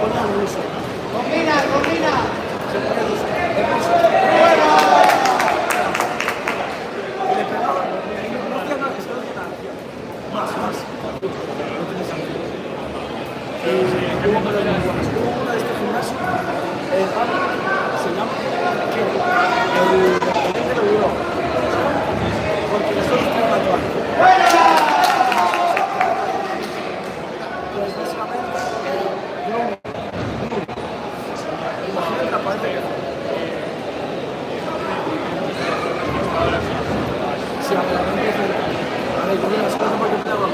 ponía un uso. ¡Combina, combina! Se ponía un uso. Y le pegaba. Y no hacía nada, es que no hacía nada. Más. No tiene sentido. Y hubo una de este gimnasio, se llama, que el presidente lo vio, porque nosotros tenemos la toalla. Pues básicamente, yo imagínate la pared que si a la gente dice, a ver, yo mira las cosas porque me daba.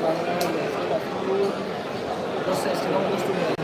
No sé, es que no me gusta muy bien.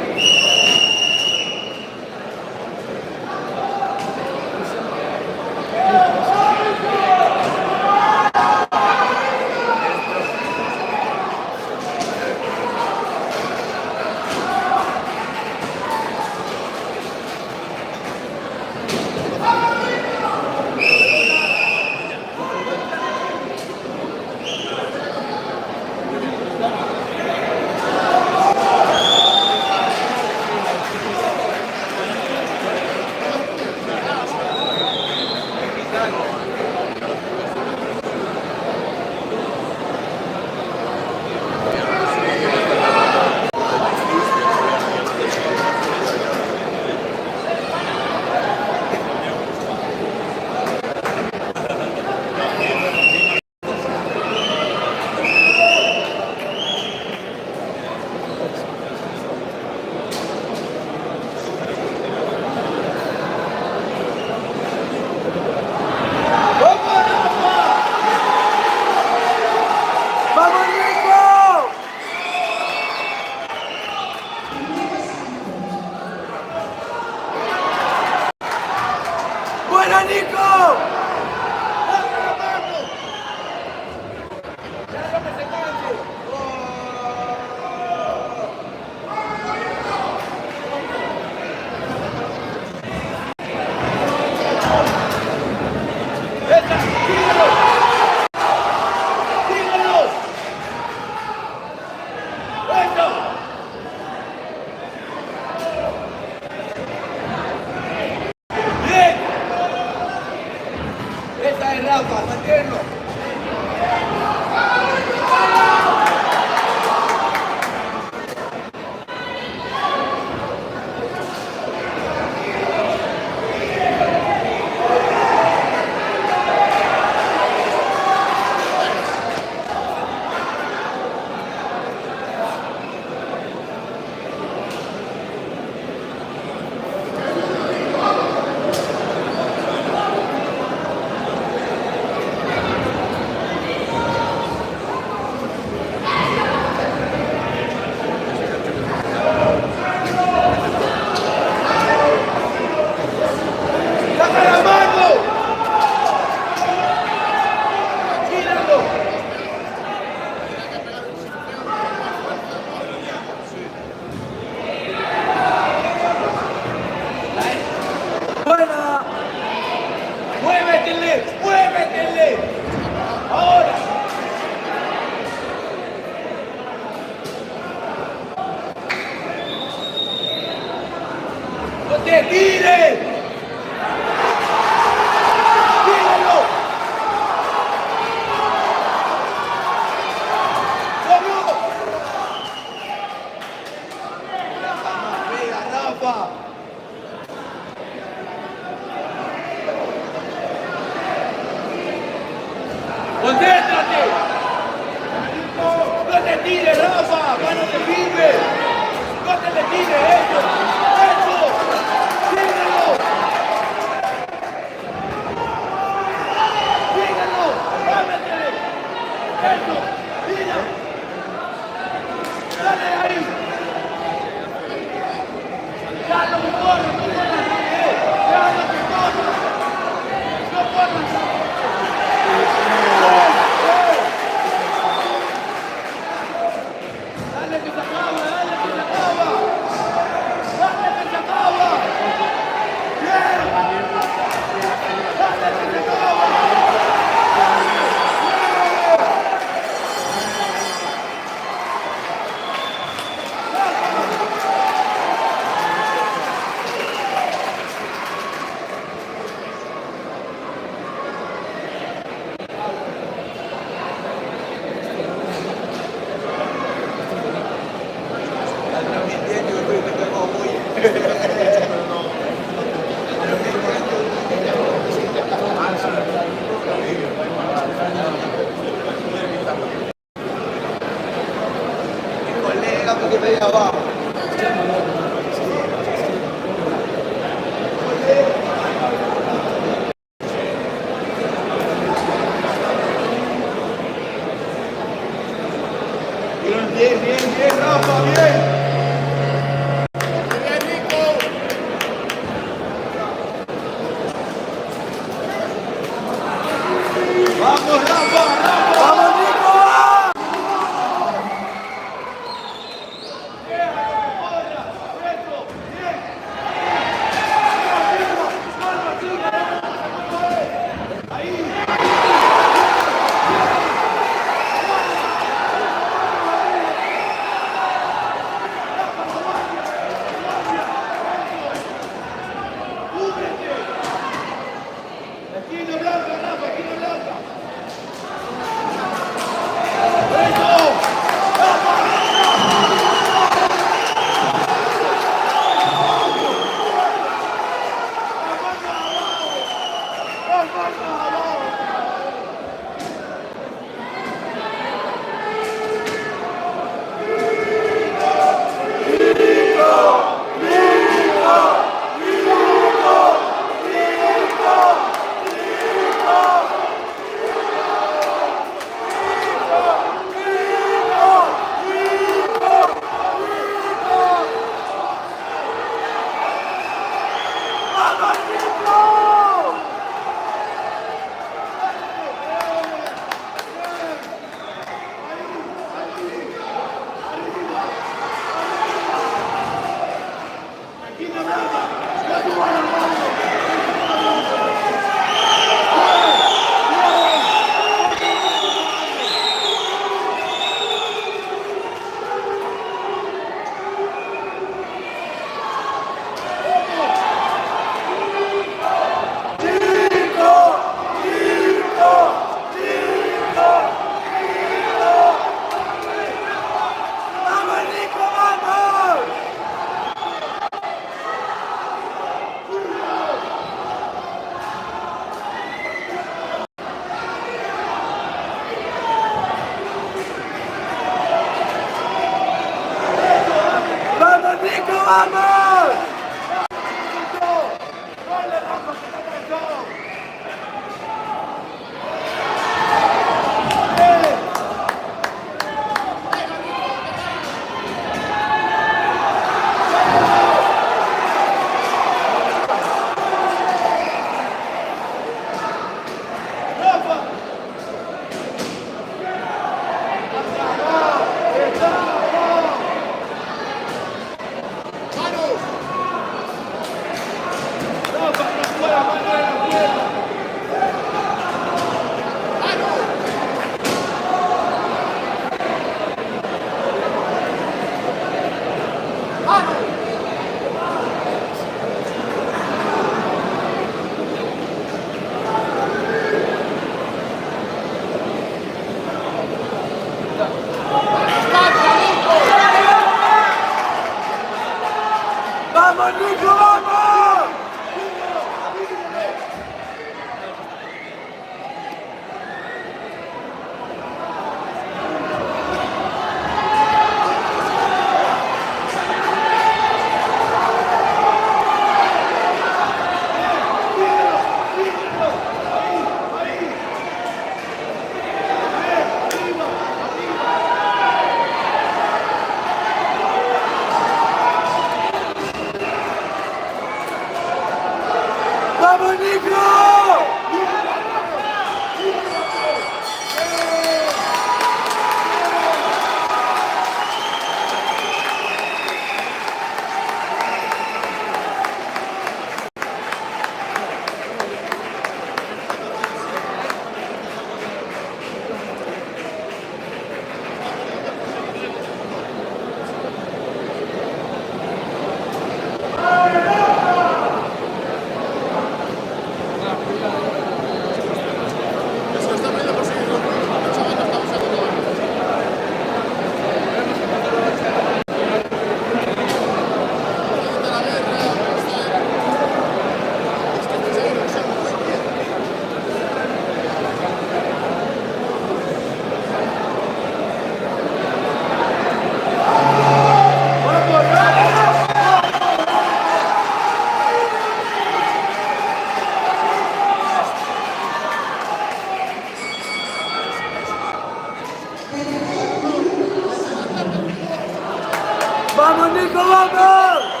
Nico, vamos!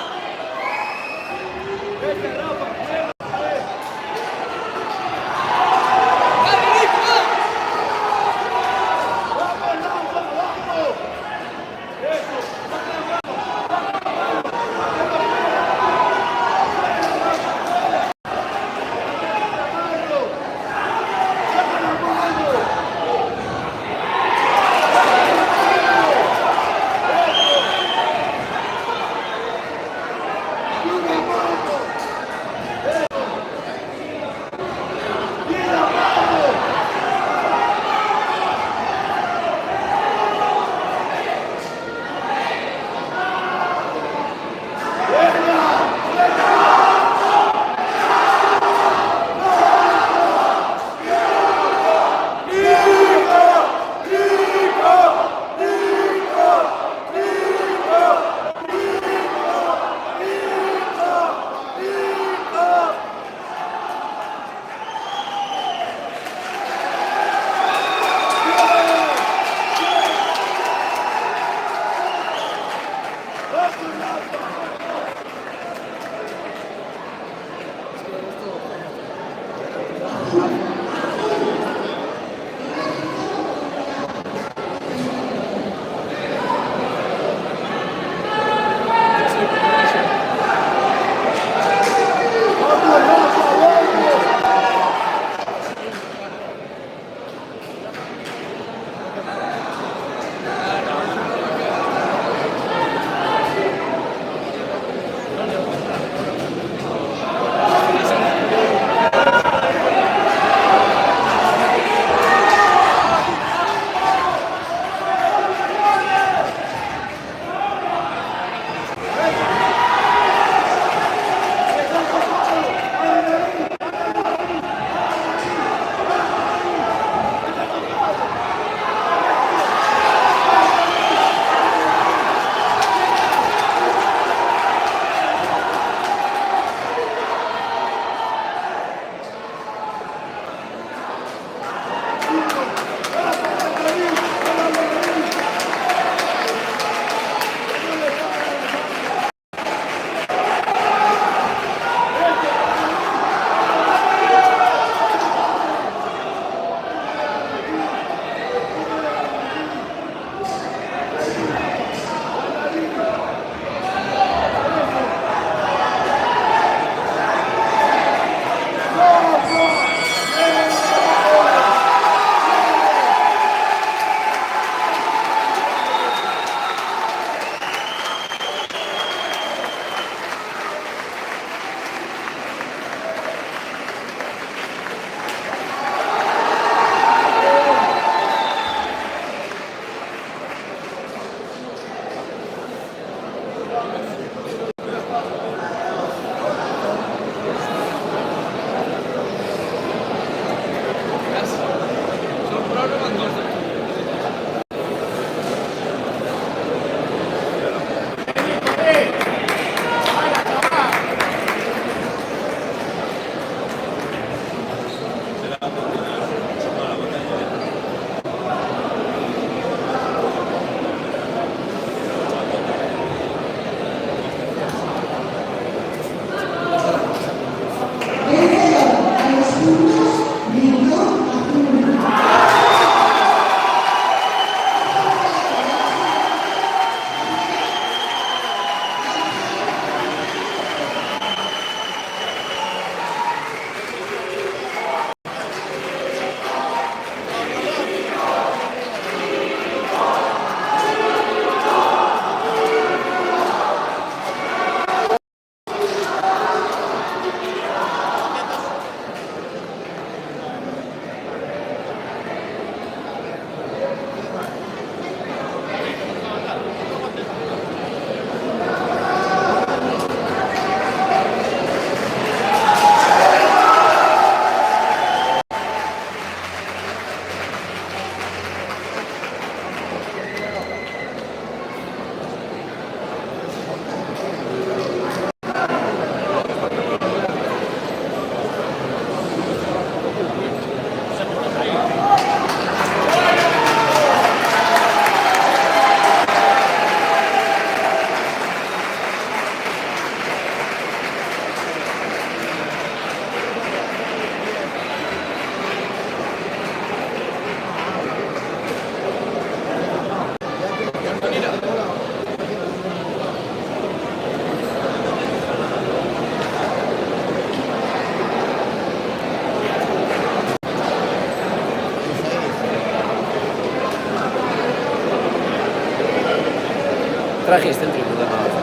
trajiste el triple de Málaga.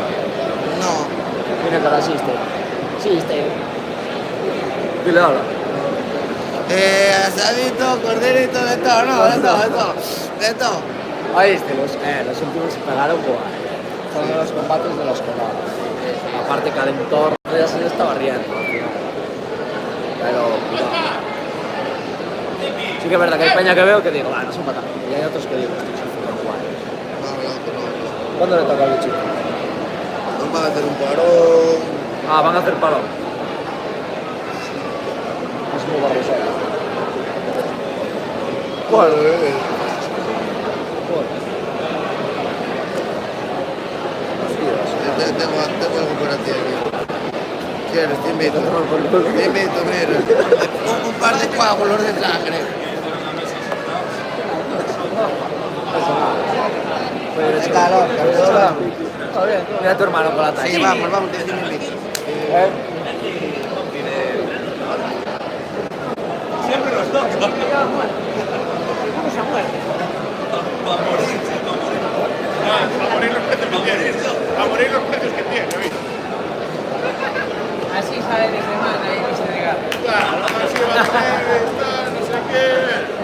No. Mira que la asiste. Existe. Dile hola. Asadito, corderito, de todo, no, de todo, de todo. De todo. Oíste, los últimos se pegaron, guay. Son los combates de los colados. Aparte que al entorno ya se le estaba riendo, tío. Pero, cuidado. Sí que es verdad que hay peña que veo que digo, no son patadas. Y hay otros que digo, estos son súper guayos. No. ¿Cuándo le toca al bichito? Nos van a hacer un parón. Ah, van a hacer palo. Es muy barbosero. ¿Cuál? Tengo algo para ti aquí. ¿Quieres? Te invito. Te invito, mira. Un par de coágulos de sangre. Qué calor, Mira a tu hermano con la talla. Sí, vamos, te invito. Así sale de semana y se regala. Claro, así va a ser, no sé qué.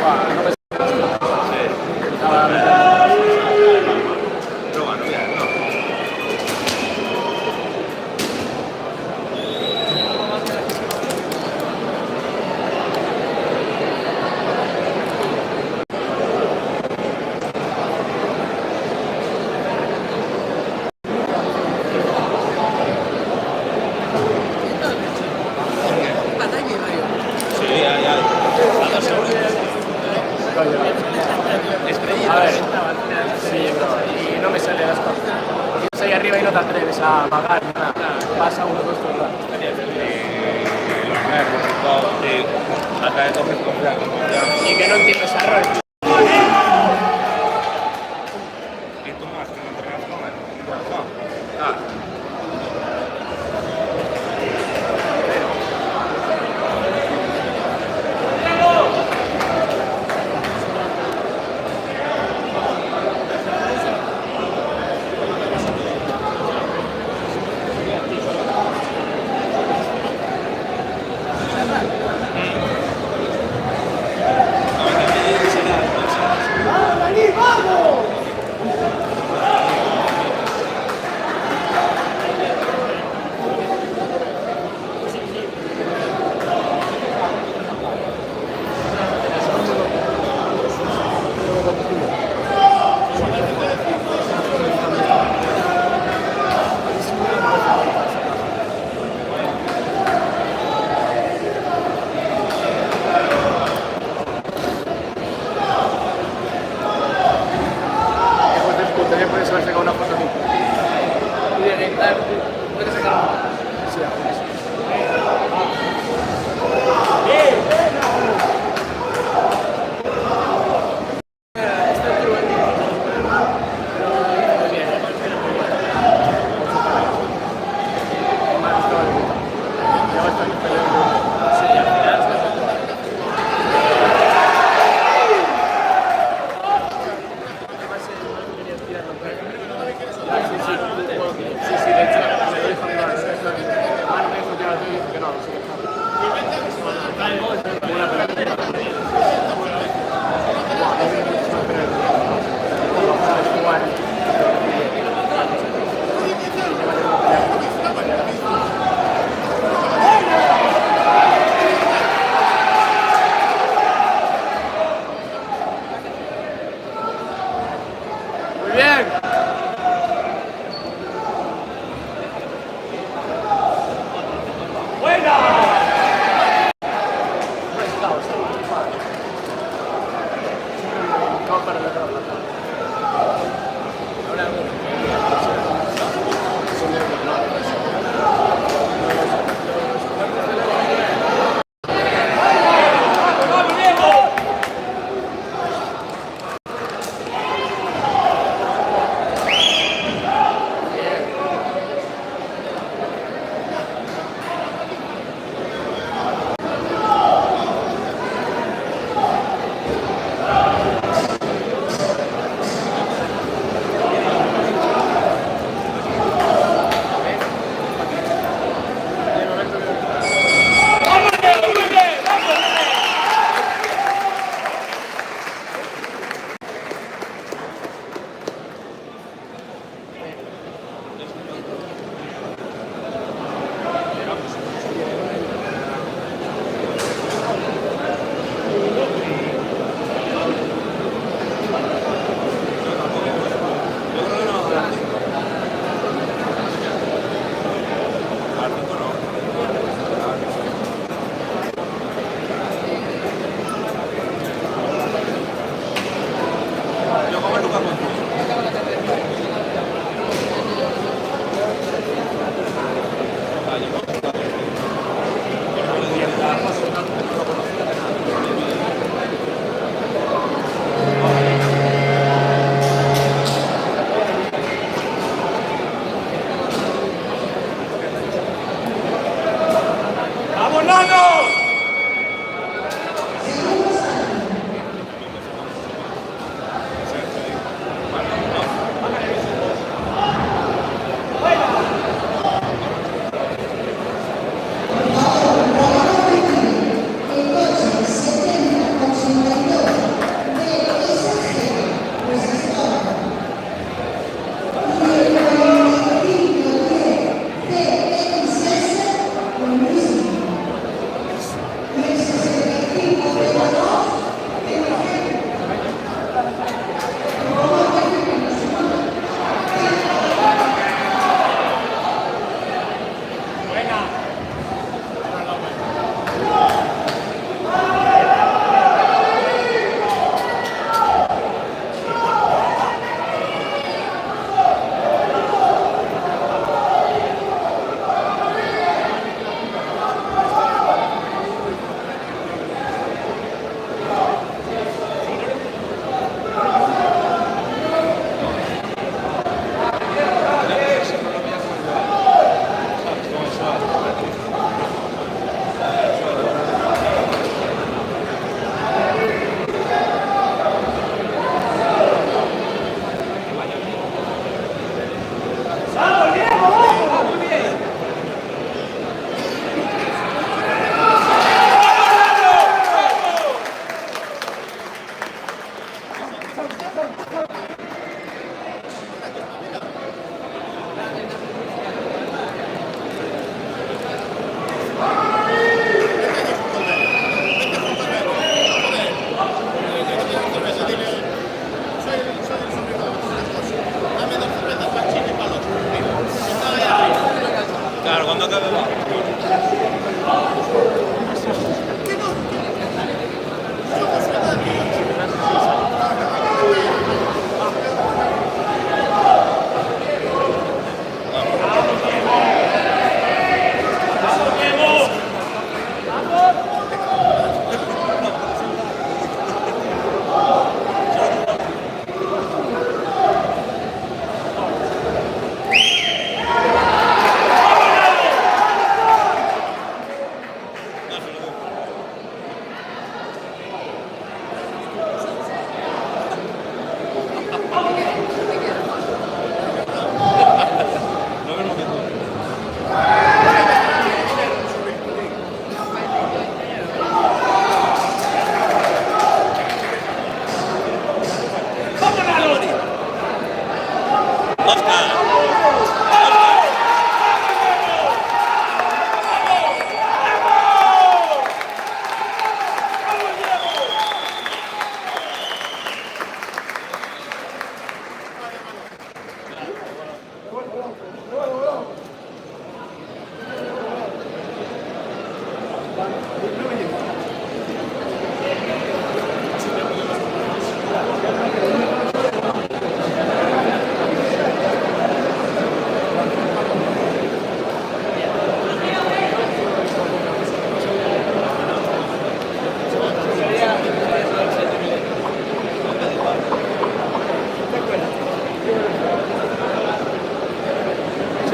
no me Pero bueno, ya, no. Sí, ya. A ver, sí, bro, y no me sale las cosas. Estás ahí arriba y no te atreves a pagar ni nada. Pasa uno, dos, tres ratos. Hasta que coges confianza. Y que no entiendes errores. ¿Y tú más? ¿Que no entrenas con él? Ah. Claro, cuando acabe va.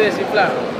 Sí, sí, claro.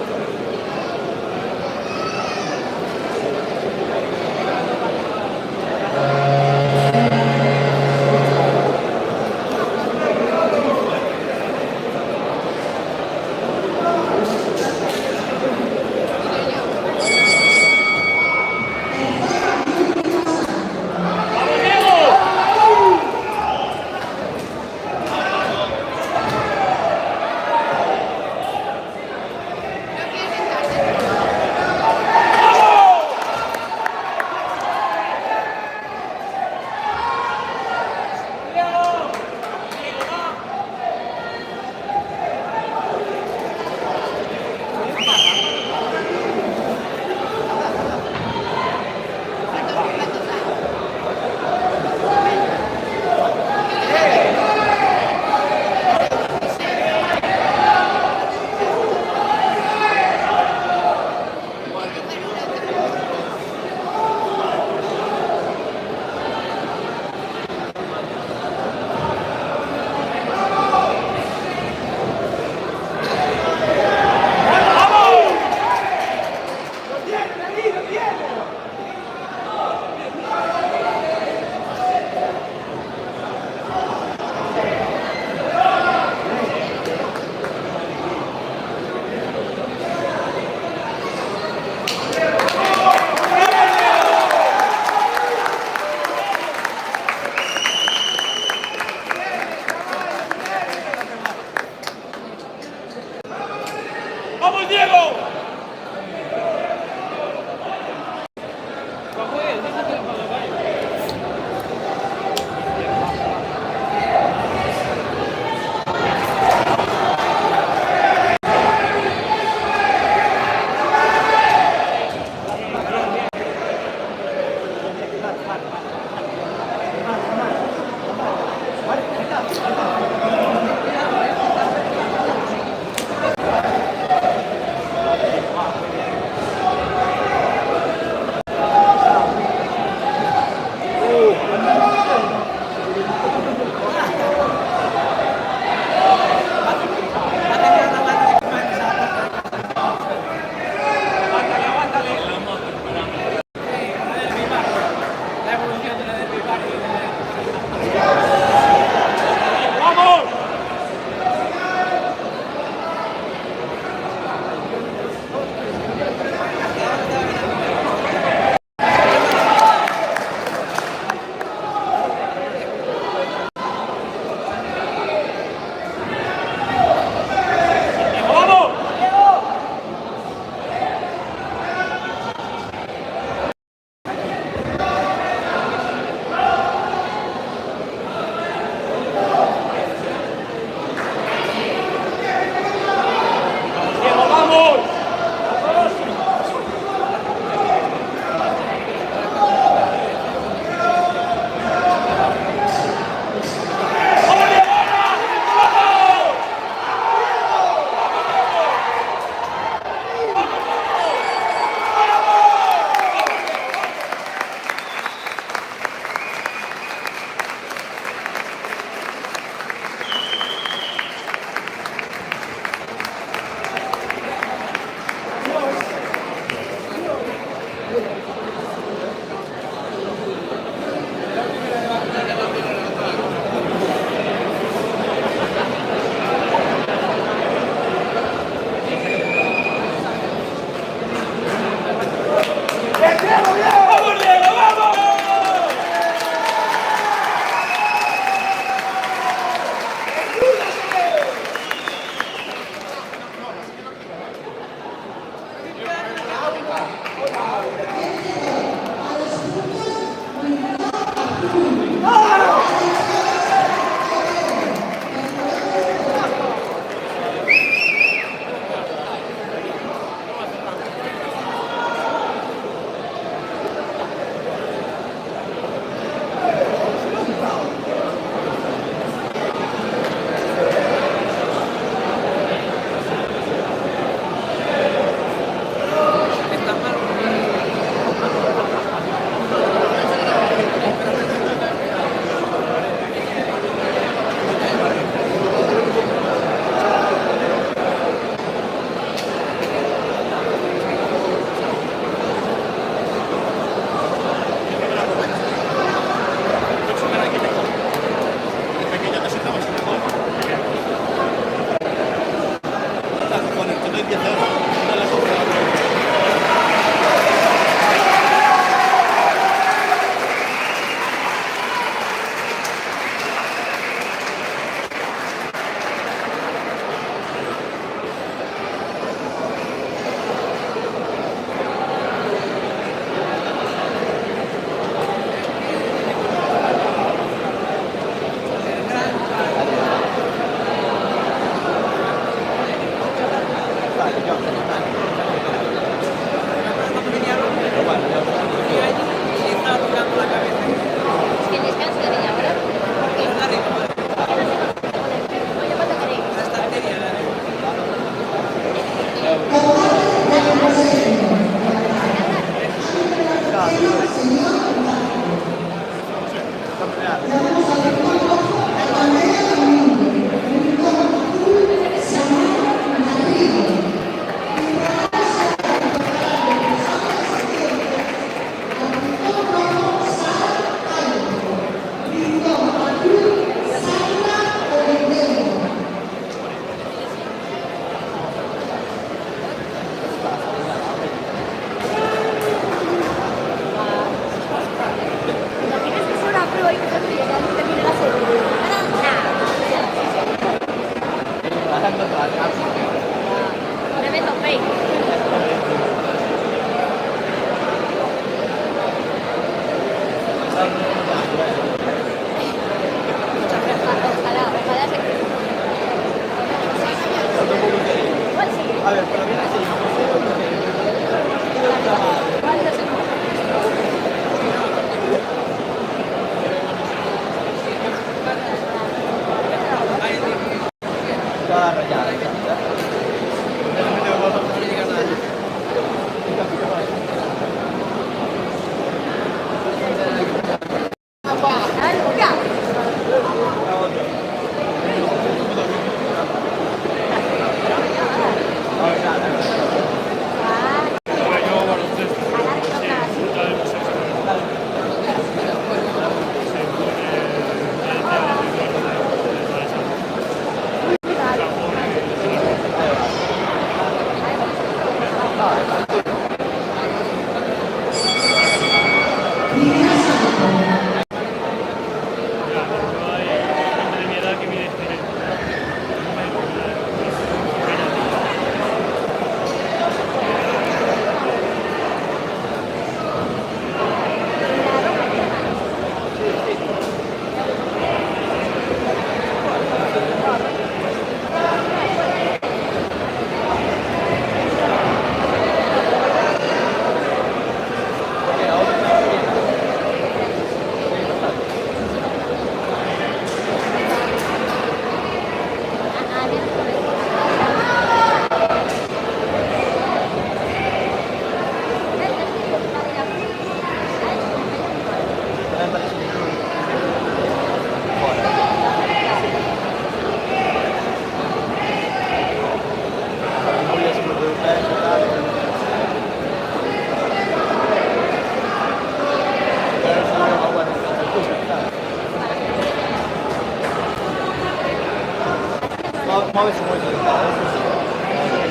mueves mucho de cada vez.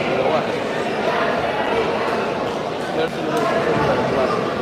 Pero bueno. Yo sí lo veo.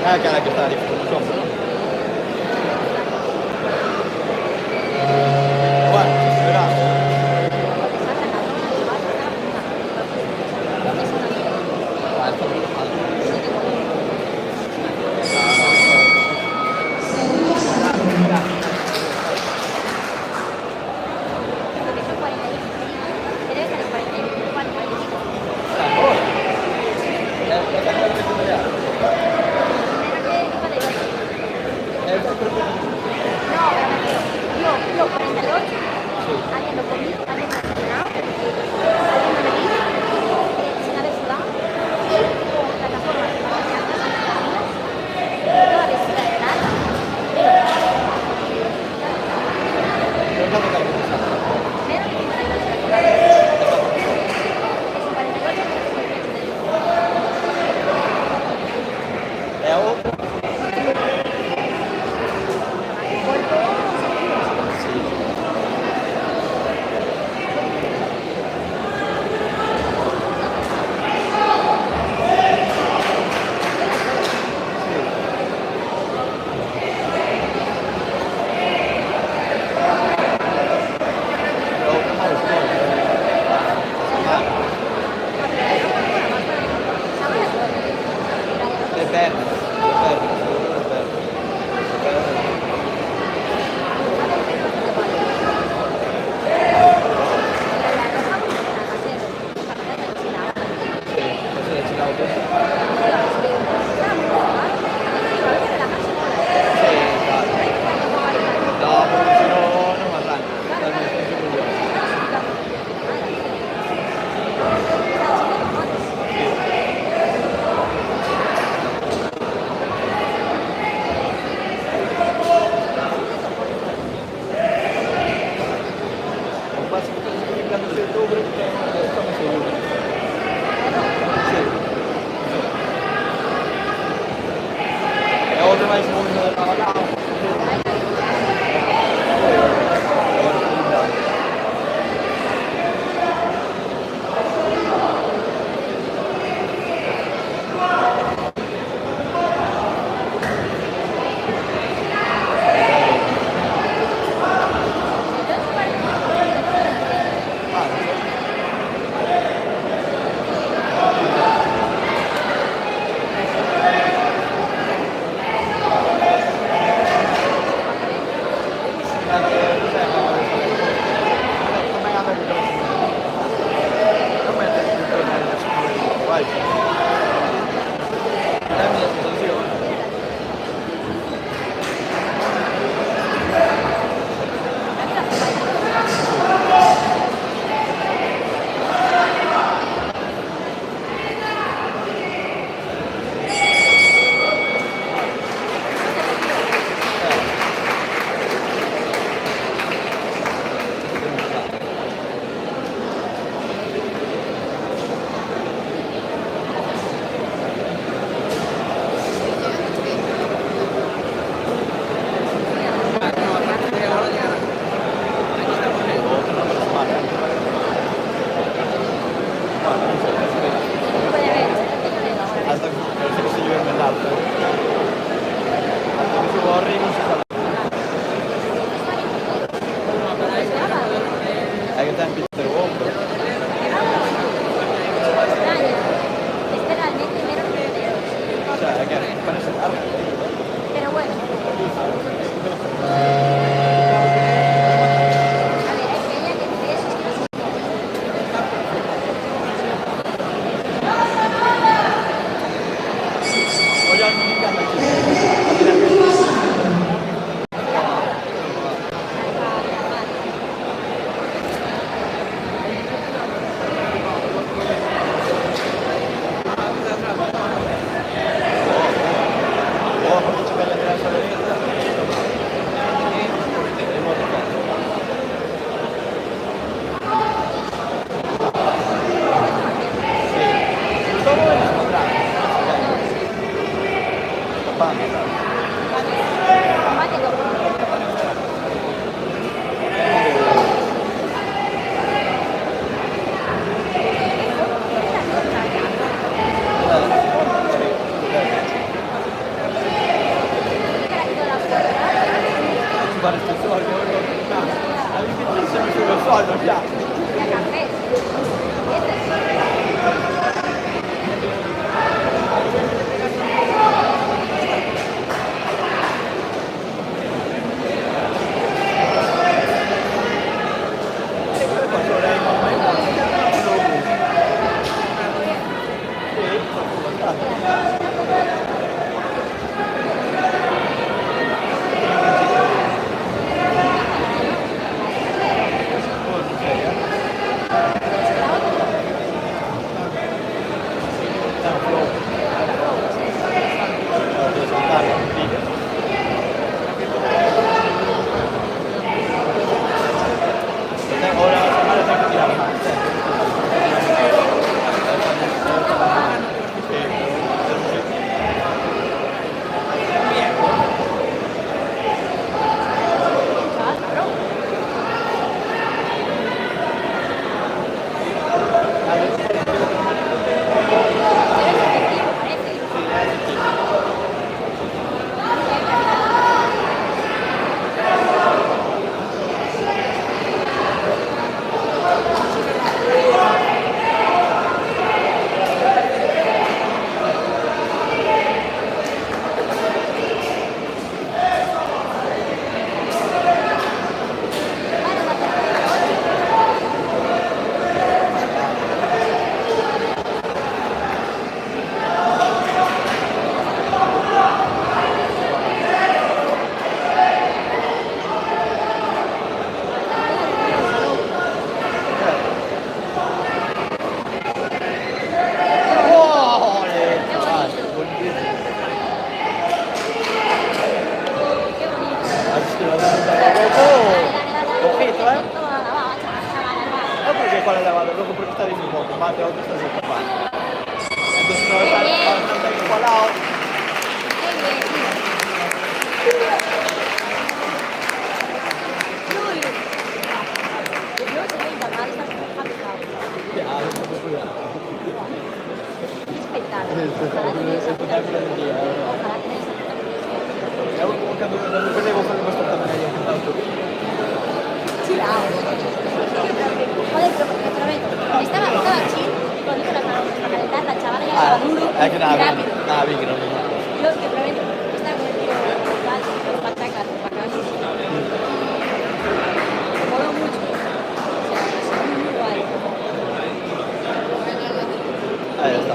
Ah, cara, que está ali, no sombra. Bueno, verá. puede ver, Hasta que parece que se llueve en l'altre. Hasta que si corri non si sa. È che tempi te lo compro. este realmente menos de 1 euro. Cioè, è che appena si parla. Pero bueno. A ver, hay peña que dice eso, es que no se Voglio anche un cambio qui. Oh, quando ci bella della saletta. È molto bello. Sì. Sto muovendo squadrato. Banda. combate dopo. Fare sto soldo, avevi bellissimo sullo soldo, già. Ya café. Qual è la vado? Loco perché stavi su poco, ma te oggi stai su papà. Entonces no está igualado. Non vedevo fare questo también. Joder, pero porque te lo meto. Estaba chill y cuando hizo la calentar, la chavala ya estaba duro y rápido. Nada, vi que no. Yo te prometo, estaba con el tío para pachacas, para acá. Me moló mucho. O sea, es muy guay. Ahí está.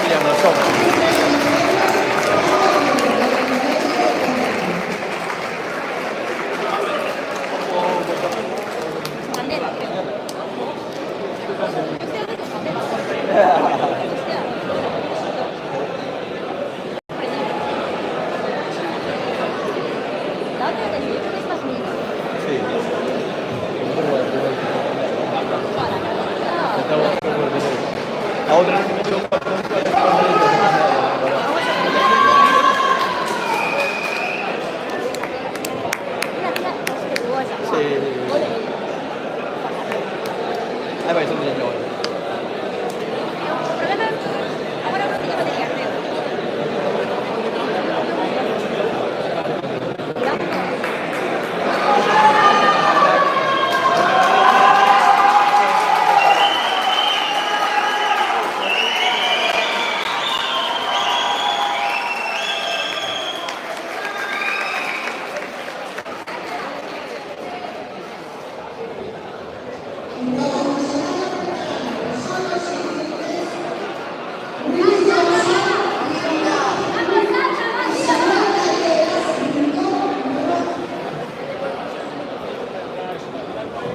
Tirando el sol. Bandera. La otra del libro es más mía. Sí. La otra que me echó un patrón Mira, Ahí vais un niño. Problema, ahora no tiene batería, creo.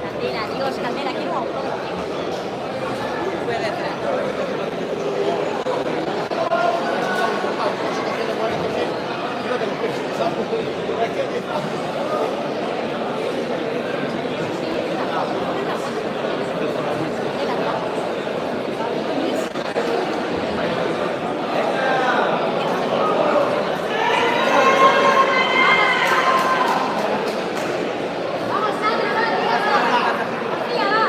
Candela, Dios, Candela, quiero un autógrafo. Vamos, Sandra, va, tía, va. Tía, va.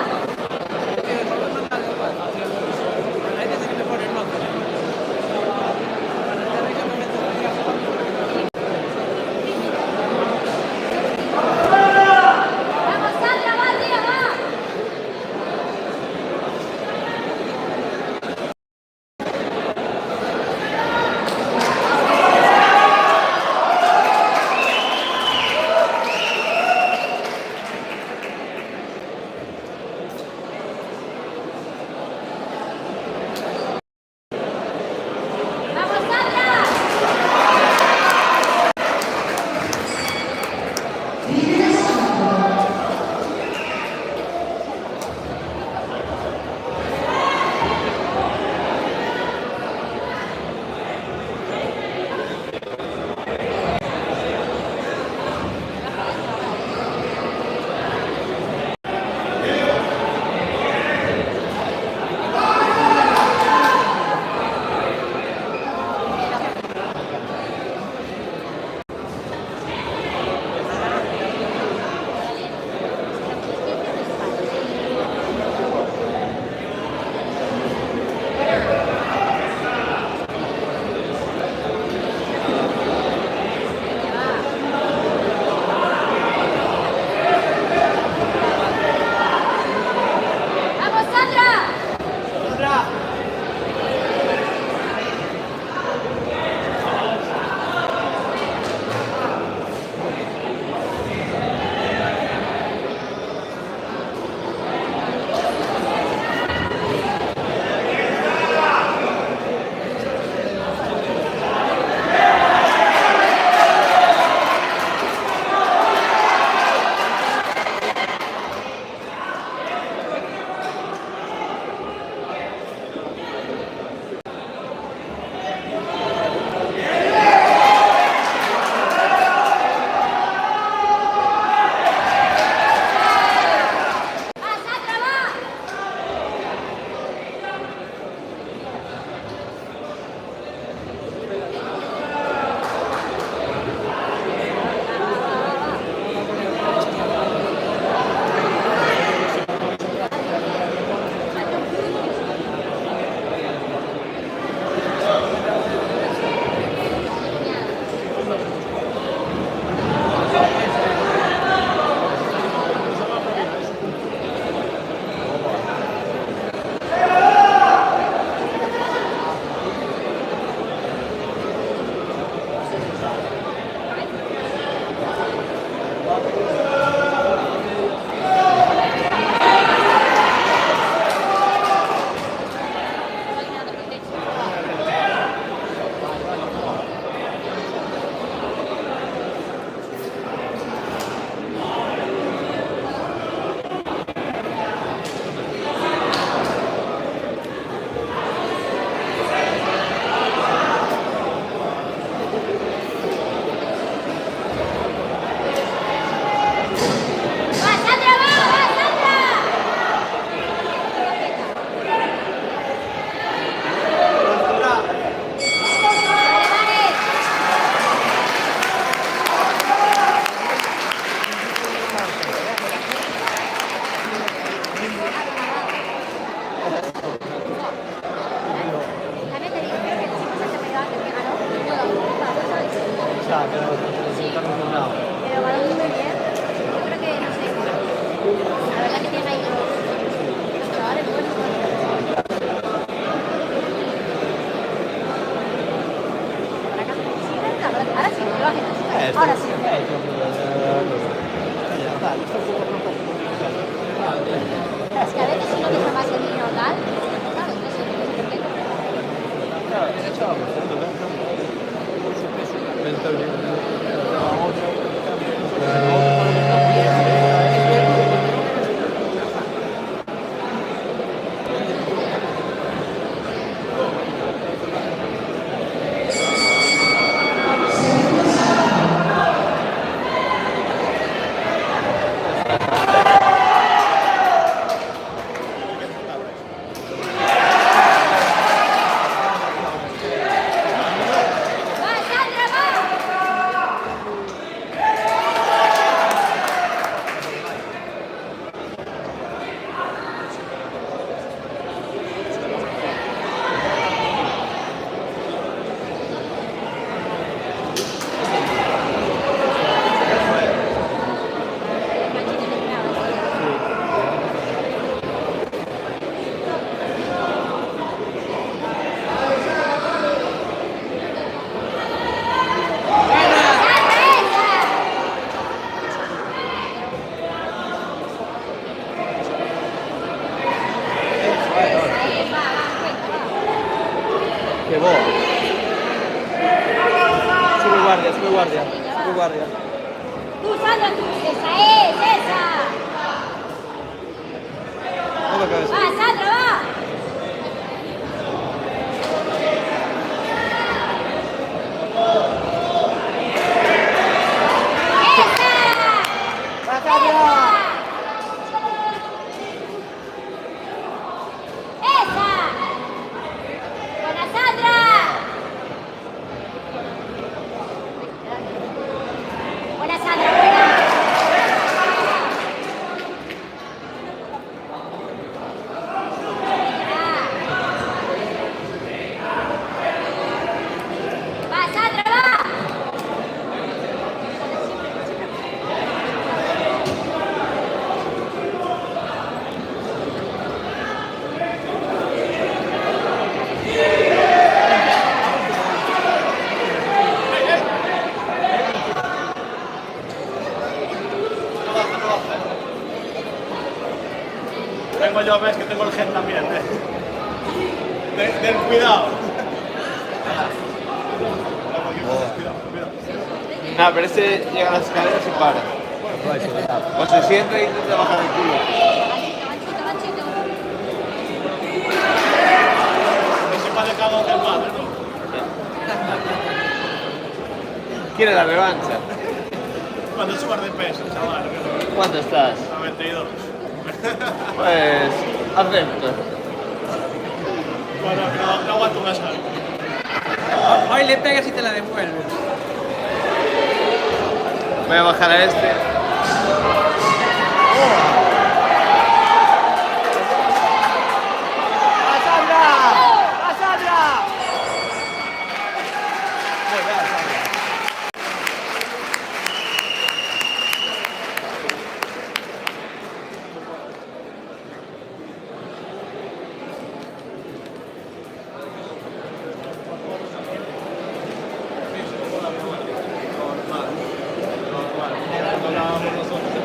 Vamos, Sandra, va, tía, va. Vamos, Sandra. Vamos, Sandra. Va, Sandra, va. verdad que tienen ahí los chavales buenos. Por acá. Sí, ahora sí, lo bajen. Ahora sí. Es que a veces si no deja más el niño tal, claro, entonces no sé por qué. ¡Va, Sandra, va! Que bo. Sube guardia, sube guardia, sube guardia. Tú, Sandra, tú. Esa es, esa. Mueve cabeza. Va, Sandra, va. ¡Esa! ¡Esa! ¡Buena, Sandra! Buena, Sandra, buena. Va, Sandra, va. Tengo yo, ves que tengo el gen también, del cuidado. No, pero este llega a las escaleras y para. O se sienta e intenta bajar el culo. Manchito, manchito. No se parece cagado del padre, ¿no? Quiere la revancha. Cuando subas de peso, chaval. ¿Cuánto estás? A 22. Pues acepto. Bueno, no aguanto más algo. Hoy le pegas y te la devuelves. Voy a bajar a este. Normal. Cuando hablábamos nosotros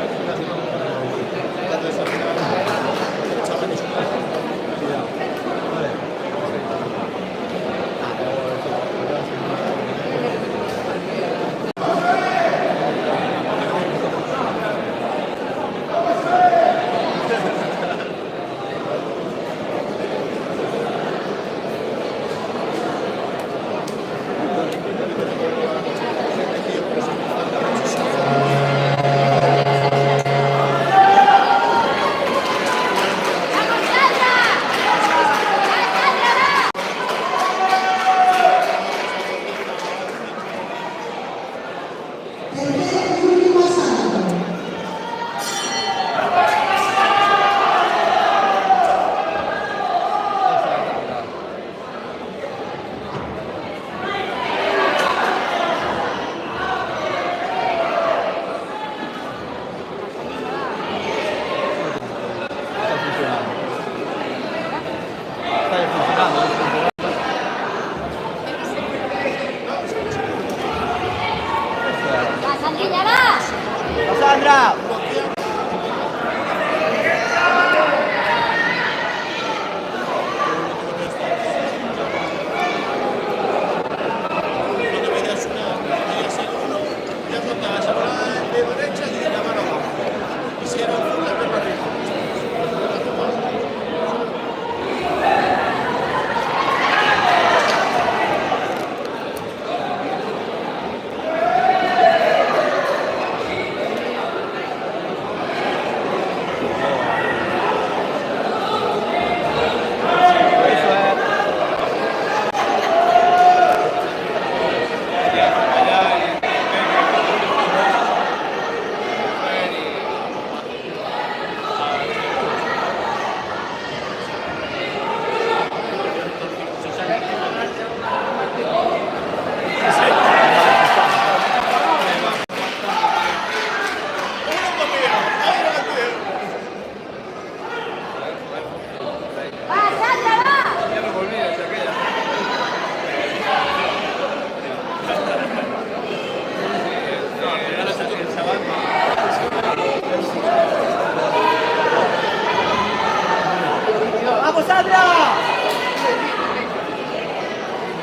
¡Vamos, Sandra!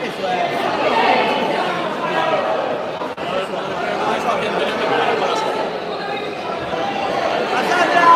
Eso es. ¡A Sandra!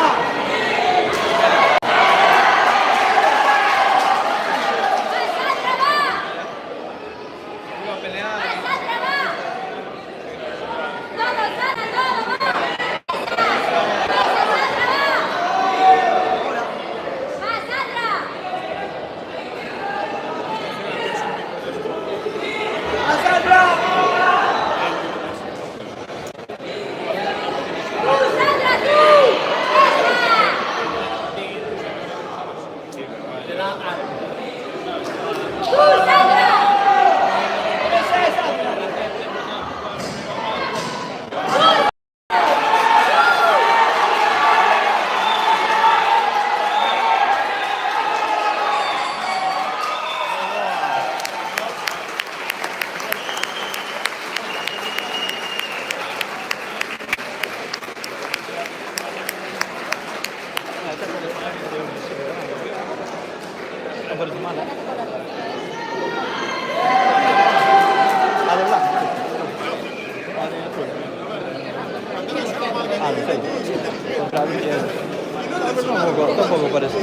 Tampoco parece.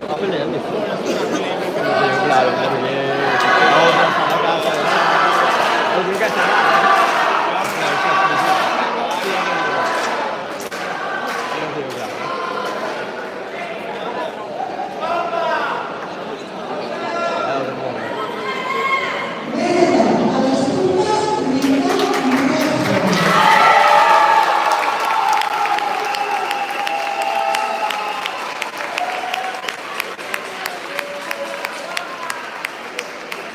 Apa ni?